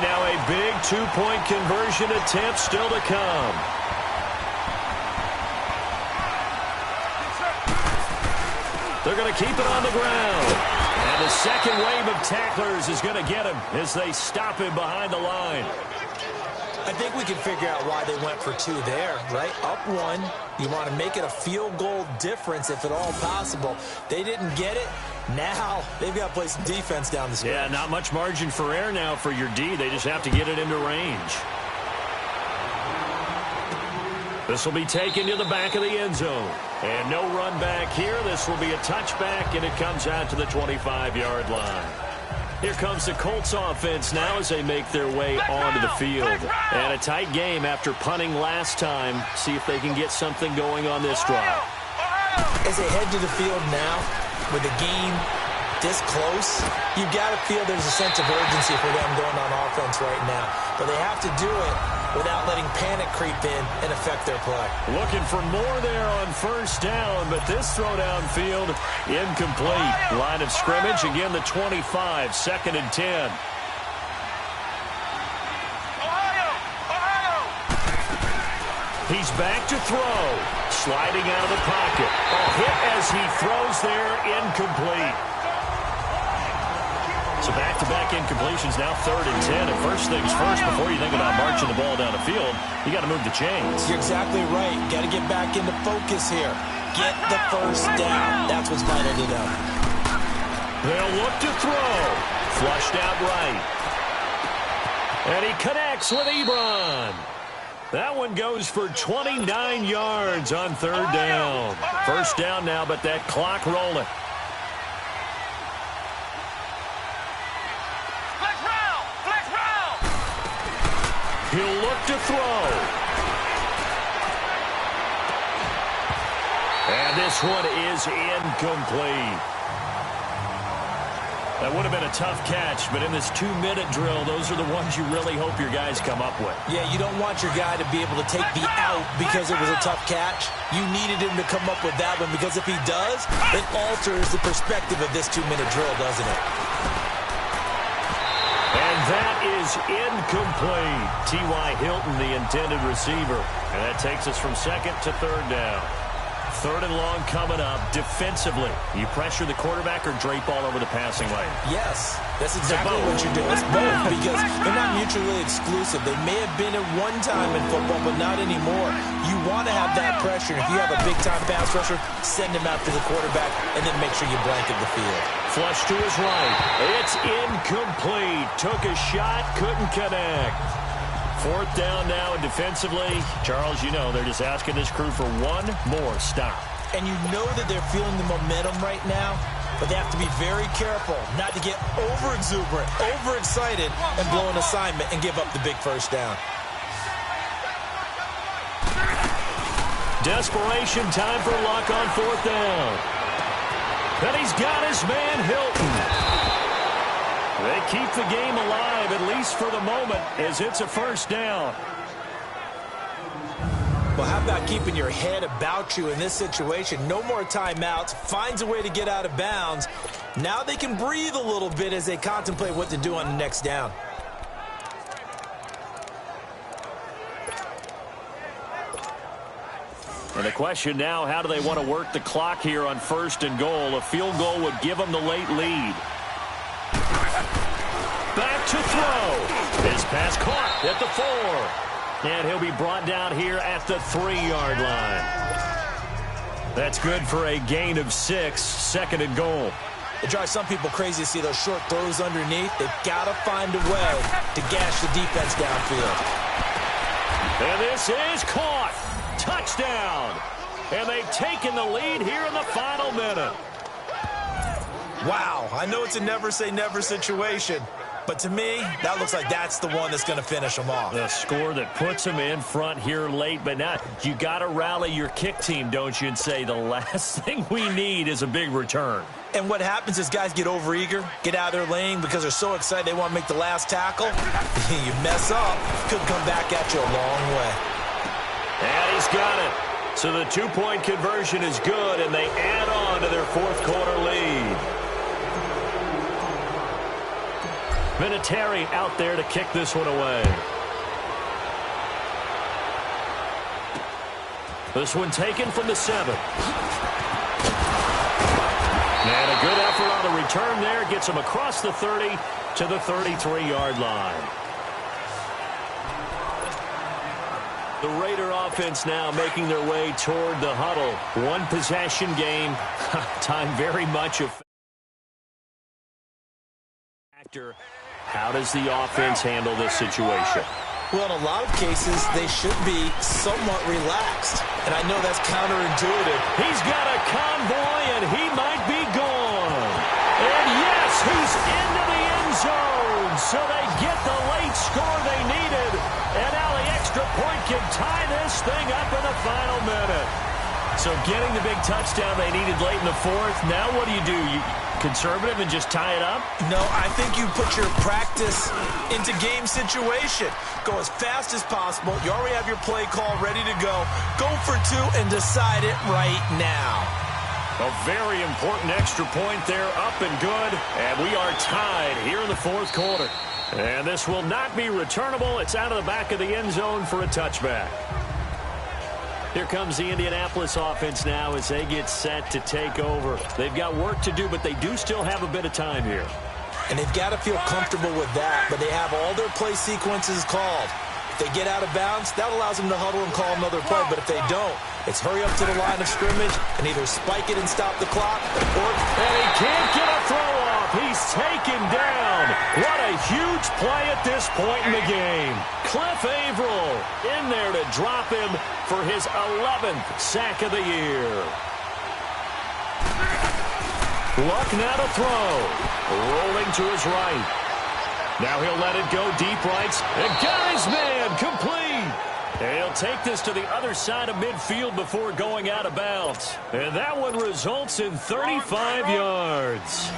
Speaker 1: Now a big 2-point conversion attempt still to come. They're going to keep it on the ground. And the second wave of tacklers is going to get him as they stop him behind the line.
Speaker 2: I think we can figure out why they went for 2 there, right? Up 1. You want to make it a field goal difference if at all possible. They didn't get it. Now they've got to play some defense down the stretch.
Speaker 1: Yeah, not much margin for error now for your D. They just have to get it into range. This will be taken to the back of the end zone. And no run back here. This will be a touchback, and it comes out to the 25-yard line. Here comes the Colts offense now as they make their way onto the field. And a tight game after punting last time. See if they can get something going on this drive.
Speaker 2: As they head to the field now, with the game this close, you've got to feel there's a sense of urgency for them going on offense right now. But they have to do it without letting panic creep in and affect their play.
Speaker 1: Looking for more there on first down, but this throw downfield incomplete. Line of scrimmage, again the 25, 2nd and 10. He's back to throw. Sliding out of the pocket. A hit as he throws there, incomplete. So back-to-back incompletions, now 3rd and 10. And first things first, before you think about marching the ball down the field, you got to move the chains.
Speaker 2: You're exactly right. Got to get back into focus here. Get the first down. That's what's vital to them.
Speaker 1: They'll look to throw. Flushed out right. And he connects with Ebron. That one goes for 29 yards on 3rd down. First down now, but that clock rolling. He'll look to throw. And this one is incomplete. That would have been a tough catch, but in this 2-minute drill, those are the ones you really hope your guys come up with.
Speaker 2: Yeah, you don't want your guy to be able to take the out because it was a tough catch. You needed him to come up with that one because if he does, it alters the perspective of this 2-minute drill, doesn't it?
Speaker 1: And that is incomplete. T.Y. Hilton, the intended receiver. And that takes us from 2nd to 3rd down. 3rd and long coming up. Defensively, you pressure the quarterback or drape all over the passing lane?
Speaker 2: Yes, that's exactly what you're doing. It's both because they're not mutually exclusive. They may have been at one time in football, but not anymore. You want to have that pressure. If you have a big-time pass rusher, send him after the quarterback, and then make sure you blanket the field.
Speaker 1: Flush to his right. It's incomplete. Took a shot, couldn't connect. 4th down now, and defensively, Charles, you know, they're just asking this crew for one more stop.
Speaker 2: And you know that they're feeling the momentum right now, but they have to be very careful not to get over-exuberant, over-excited, and blow an assignment and give up the big first down.
Speaker 1: Desperation time for Luck on 4th down. And he's got his man, Hilton. They keep the game alive, at least for the moment, as it's a first down.
Speaker 2: Well, how about keeping your head about you in this situation? No more timeouts. Finds a way to get out of bounds. Now they can breathe a little bit as they contemplate what to do on the next down.
Speaker 1: And the question now, how do they want to work the clock here on 1st and goal? A field goal would give them the late lead. Back to throw. His pass caught at the 4. And he'll be brought down here at the 3-yard line. That's good for a gain of 6, 2nd and goal.
Speaker 2: It drives some people crazy to see those short throws underneath. They've got to find a way to gash the defense downfield.
Speaker 1: And this is caught. Touchdown. And they've taken the lead here in the final minute.
Speaker 2: Wow, I know it's a never-say-never situation, but to me, that looks like that's the one that's going to finish them off.
Speaker 1: The score that puts them in front here late, but now you got to rally your kick team, don't you, and say the last thing we need is a big return.
Speaker 2: And what happens is guys get overeager, get out of their lane because they're so excited they want to make the last tackle. You mess up, could come back at you a long way.
Speaker 1: And he's got it. So the 2-point conversion is good, and they add on to their 4th quarter lead. Vinatieri out there to kick this one away. This one taken from the 7. And a good effort on the return there. Gets him across the 30 to the 33-yard line. The Raider offense now making their way toward the huddle. One possession game. Time very much a factor. How does the offense handle this situation?
Speaker 2: Well, in a lot of cases, they should be somewhat relaxed. And I know that's counterintuitive.
Speaker 1: He's got a convoy, and he might be gone. And yes, he's into the end zone. So they get the late score they needed. And now the extra point can tie this thing up in the final minute. So getting the big touchdown they needed late in the 4th. Now what do? You conservative and just tie it up?
Speaker 2: No, I think you put your practice into game situation. Go as fast as possible. You already have your play call ready to go. Go for two and decide it right now.
Speaker 1: A very important extra point there, up and good. And we are tied here in the fourth quarter. And this will not be returnable. It's out of the back of the end zone for a touchback. Here comes the Indianapolis offense now as they get set to take over. They've got work to do, but they do still have a bit of time here.
Speaker 2: And they've got to feel comfortable with that, but they have all their play sequences called. If they get out of bounds, that allows them to huddle and call another play, but if they don't, it's hurry up to the line of scrimmage and either spike it and stop the clock, or...
Speaker 1: And he can't get a throw off. He's taken down. What a huge play at this point in the game. Cliff Averill in there to drop him for his 11th sack of the year. Luck now to throw. Rolling to his right. Now he'll let it go deep right. And got his man complete. And he'll take this to the other side of midfield before going out of bounds. And that one results in 35 yards.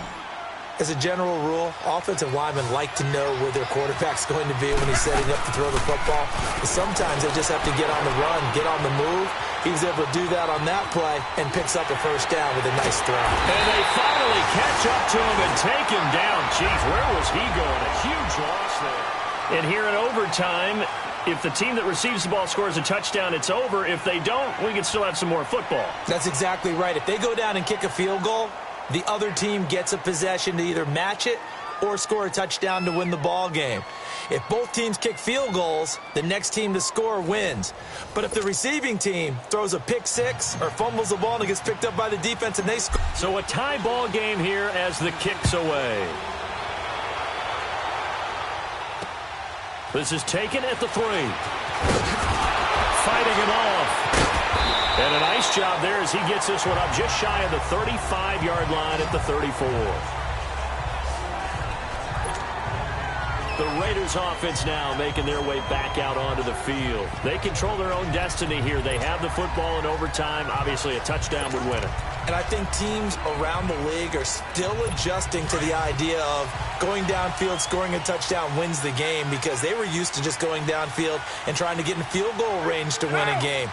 Speaker 2: As a general rule, offensive linemen like to know where their quarterback's going to be when he's setting up to throw the football. But sometimes they just have to get on the run, get on the move. He was able to do that on that play and picks up a first down with a nice throw.
Speaker 1: And they finally catch up to him and take him down. Jeez, where was he going? A huge loss there. And here in overtime, if the team that receives the ball scores a touchdown, it's over. If they don't, we can still have some more football.
Speaker 2: That's exactly right. If they go down and kick a field goal, the other team gets a possession to either match it or score a touchdown to win the ball game. If both teams kick field goals, the next team to score wins. But if the receiving team throws a pick six or fumbles the ball and it gets picked up by the defense and they score.
Speaker 1: So a tie ball game here as the kick's away. This is taken at the 3. Fighting it off. And a nice job there as he gets this one up just shy of the 35-yard line at the 34. The Raiders offense now making their way back out onto the field. They control their own destiny here. They have the football in overtime. Obviously, a touchdown would win it.
Speaker 2: And I think teams around the league are still adjusting to the idea of going downfield, scoring a touchdown wins the game, because they were used to just going downfield and trying to get in field goal range to win a game.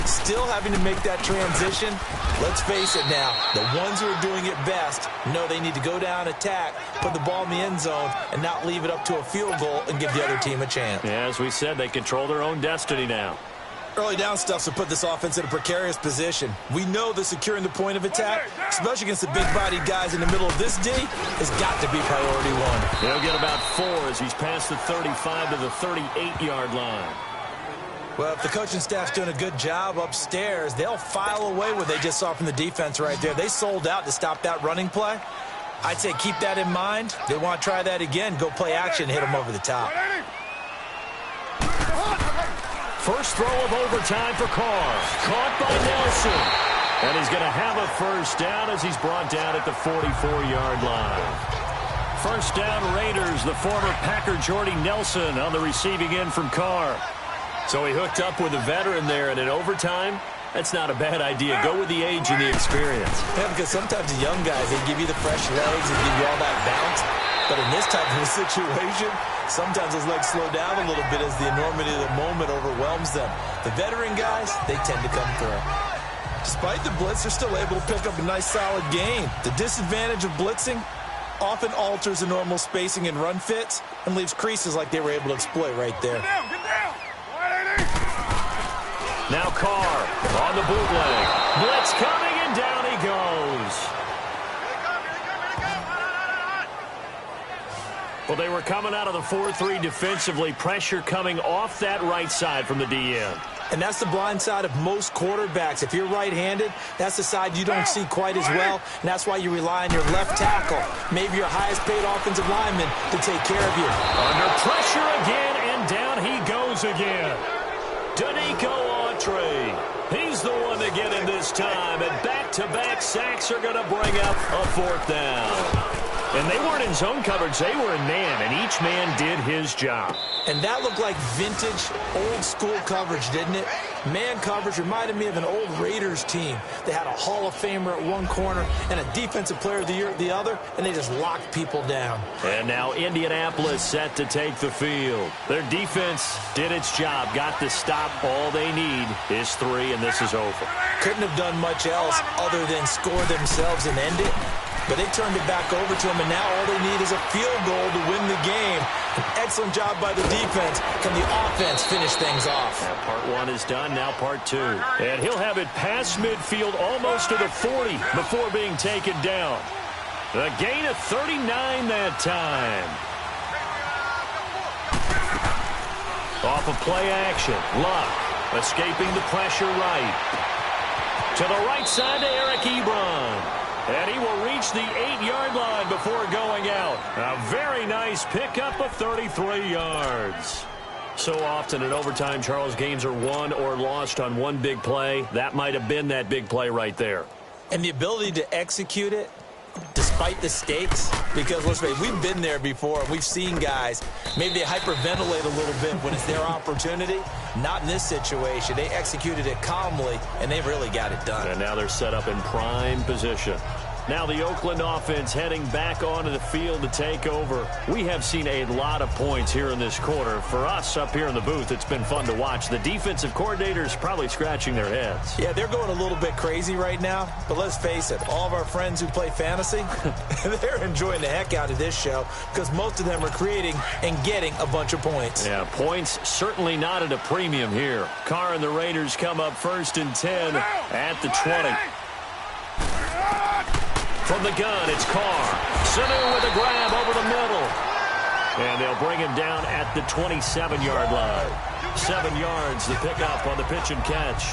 Speaker 2: Still having to make that transition. Let's face it now, the ones who are doing it best know they need to go down, attack, put the ball in the end zone, and not leave it up to a field goal and give the other team a chance.
Speaker 1: Yeah, as we said, they control their own destiny now.
Speaker 2: Early down stuff to put this offense in a precarious position. We know that securing the point of attack, especially against the big-bodied guys in the middle of this D, has got to be priority one.
Speaker 1: They'll get about 4 as he's past the 35 to the 38-yard line.
Speaker 2: Well, if the coaching staff's doing a good job upstairs, they'll file away what they just saw from the defense right there. They sold out to stop that running play. I'd say keep that in mind. They want to try that again. Go play action, hit them over the top.
Speaker 1: First throw of overtime for Carr. Caught by Nelson. And he's going to have a first down as he's brought down at the 44-yard line. First down Raiders, the former Packer Jordy Nelson on the receiving end from Carr. So he hooked up with a veteran there, and in overtime, that's not a bad idea. Go with the age and the experience.
Speaker 2: Yeah, because sometimes the young guys, they give you the fresh legs and give you all that bounce. But in this type of a situation, sometimes those legs slow down a little bit as the enormity of the moment overwhelms them. The veteran guys, they tend to come through. Despite the blitz, they're still able to pick up a nice solid gain. The disadvantage of blitzing often alters the normal spacing and run fits and leaves creases like they were able to exploit right there.
Speaker 3: Get down!
Speaker 1: Now Carr on the bootleg. Blitz coming, and down he goes. Well, they were coming out of the 4-3 defensively. Pressure coming off that right side from the DN.
Speaker 2: And that's the blind side of most quarterbacks. If you're right-handed, that's the side you don't see quite as well, and that's why you rely on your left tackle, maybe your highest-paid offensive lineman, to take care of you.
Speaker 1: Under pressure again, and down he goes again. Danico Autry. He's the one to get him this time, and back-to-back sacks are going to bring up a fourth down. And they weren't in zone coverage. They were in man, and each man did his job.
Speaker 2: And that looked like vintage, old-school coverage, didn't it? Man coverage reminded me of an old Raiders team. They had a Hall of Famer at one corner and a Defensive Player of the Year at the other, and they just locked people down.
Speaker 1: And now Indianapolis set to take the field. Their defense did its job, got the stop. All they need is 3, and this is over.
Speaker 2: Couldn't have done much else other than score themselves and end it. But they turned it back over to him, and now all they need is a field goal to win the game. An excellent job by the defense. Can the offense finish things off?
Speaker 1: Now part 1 is done, now part 2. And he'll have it past midfield almost to the 40 before being taken down. A gain of 39 that time. Off of play action, Luck escaping the pressure right. To the right side to Eric Ebron. And he will reach the 8-yard line before going out. A very nice pickup of 33 yards. So often in overtime, Charles, games are won or lost on one big play. That might have been that big play right there.
Speaker 2: And the ability to execute it despite the stakes, because let's face it, we've been there before. We've seen guys, maybe they hyperventilate a little bit when it's their opportunity. Not in this situation. They executed it calmly, and they really got it done.
Speaker 1: And now they're set up in prime position. Now the Oakland offense heading back onto the field to take over. We have seen a lot of points here in this quarter. For us up here in the booth, it's been fun to watch. The defensive coordinators probably scratching their heads.
Speaker 2: Yeah, they're going a little bit crazy right now. But let's face it, all of our friends who play fantasy, they're enjoying the heck out of this show because most of them are creating and getting a bunch of points.
Speaker 1: Yeah, points certainly not at a premium here. Carr and the Raiders come up 1st and 10 at the 20. From the gun, it's Carr. Sanu with a grab over the middle. And they'll bring him down at the 27-yard line. 7 yards, the pickup on the pitch and catch.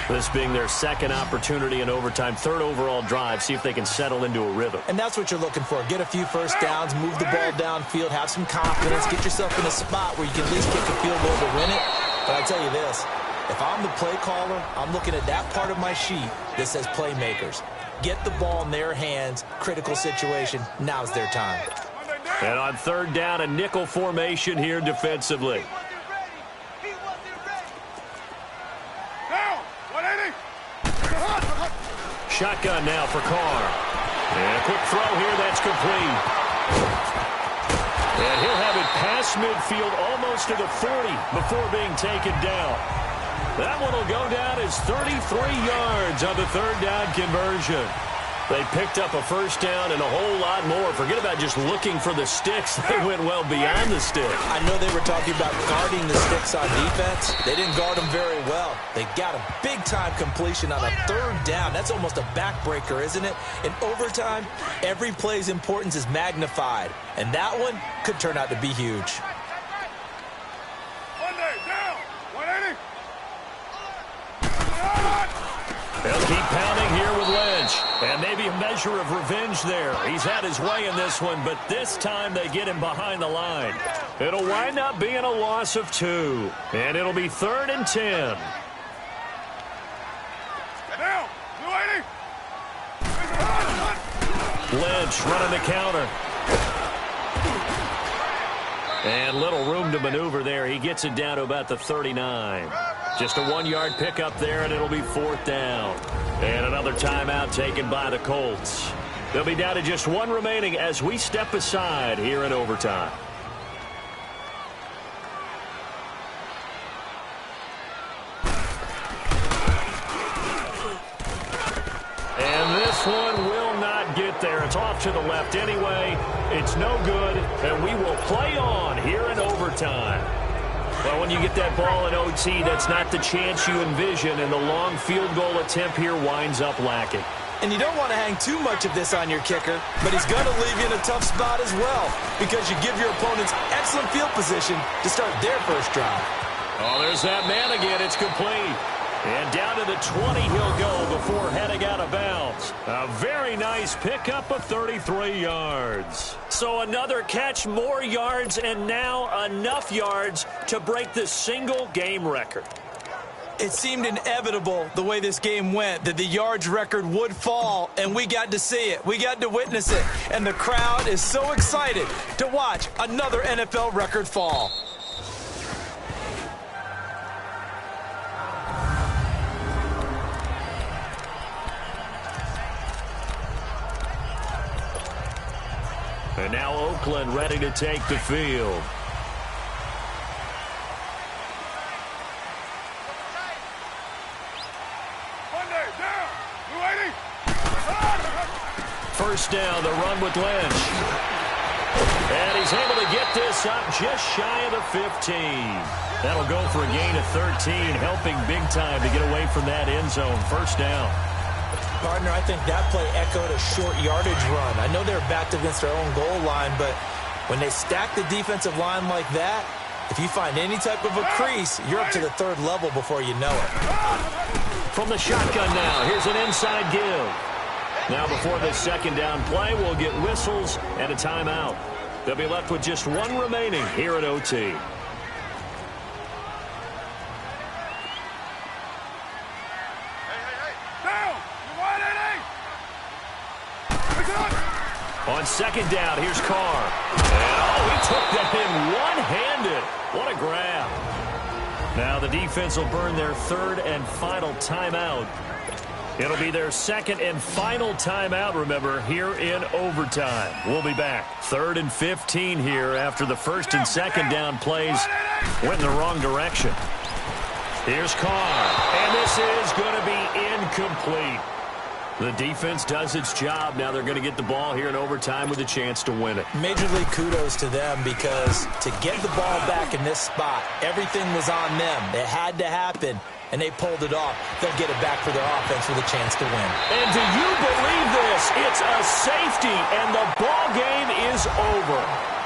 Speaker 1: This being their second opportunity in overtime, 3rd overall drive, see if they can settle into a rhythm.
Speaker 2: And that's what you're looking for. Get a few first downs, move the ball downfield, have some confidence, get yourself in a spot where you can at least kick a field goal to win it. But I tell you this, if I'm the play caller, I'm looking at that part of my sheet that says playmakers. Get the ball in their hands, critical situation, now's their time.
Speaker 1: And on 3rd down, a nickel formation here defensively. Shotgun now for Carr. And a quick throw here, that's complete. And he'll have it past midfield almost to the 40 before being taken down. That one will go down as 33 yards on the 3rd down conversion. They picked up a first down and a whole lot more. Forget about just looking for the sticks. They went well beyond the stick.
Speaker 2: I know they were talking about guarding the sticks on defense. They didn't guard them very well. They got a big-time completion on a 3rd down. That's almost a backbreaker, isn't it? In overtime, every play's importance is magnified. And that one could turn out to be huge.
Speaker 1: They'll keep pounding here with Lynch. And maybe a measure of revenge there. He's had his way in this one, but this time they get him behind the line. It'll wind up being a loss of 2. And it'll be 3rd and 10. Lynch running the counter. And little room to maneuver there. He gets it down to about the 39. Just a 1-yard pickup there, and it'll be 4th down. And another timeout taken by the Colts. They'll be down to just 1 remaining as we step aside here in overtime. And this one will not get there. It's off to the left anyway. It's no good, and we will play on here in overtime. Well, when you get that ball in OT, that's not the chance you envision, and the long field goal attempt here winds up lacking.
Speaker 2: And you don't want to hang too much of this on your kicker, but he's going to leave you in a tough spot as well because you give your opponents excellent field position to start their first drive.
Speaker 1: Oh, there's that man again. It's complete. And down to the 20 he'll go before heading out of bounds. A very nice pickup of 33 yards. So another catch, more yards, and now enough yards to break the single game record.
Speaker 2: It seemed inevitable the way this game went that the yards record would fall, and we got to see it. We got to witness it. And the crowd is so excited to watch another NFL record fall.
Speaker 1: And now Oakland ready to take the field. First down, the run with Lynch. And he's able to get this up just shy of the 15. That'll go for a gain of 13, helping big time to get away from that end zone. First down.
Speaker 2: Partner, I think that play echoed a short yardage run. I know they're backed against their own goal line, but when they stack the defensive line like that, if you find any type of a crease, you're up to the third level before you know it.
Speaker 1: From the shotgun now, here's an inside give. Now before this second down play, we'll get whistles and a timeout. They'll be left with just one remaining here at OT. On second down, here's Carr. And, he took that in one-handed. What a grab. Now the defense will burn their third and final timeout. It'll be their second and final timeout, remember, here in overtime. We'll be back. 3rd and 15 here after the first and second down plays went in the wrong direction. Here's Carr. And this is going to be incomplete. The defense does its job. Now they're going to get the ball here in overtime with a chance to win it.
Speaker 2: Major league kudos to them because to get the ball back in this spot, everything was on them. It had to happen, and they pulled it off. They'll get it back for their offense with a chance to win.
Speaker 1: And do you believe this? It's a safety, and the ball game is over.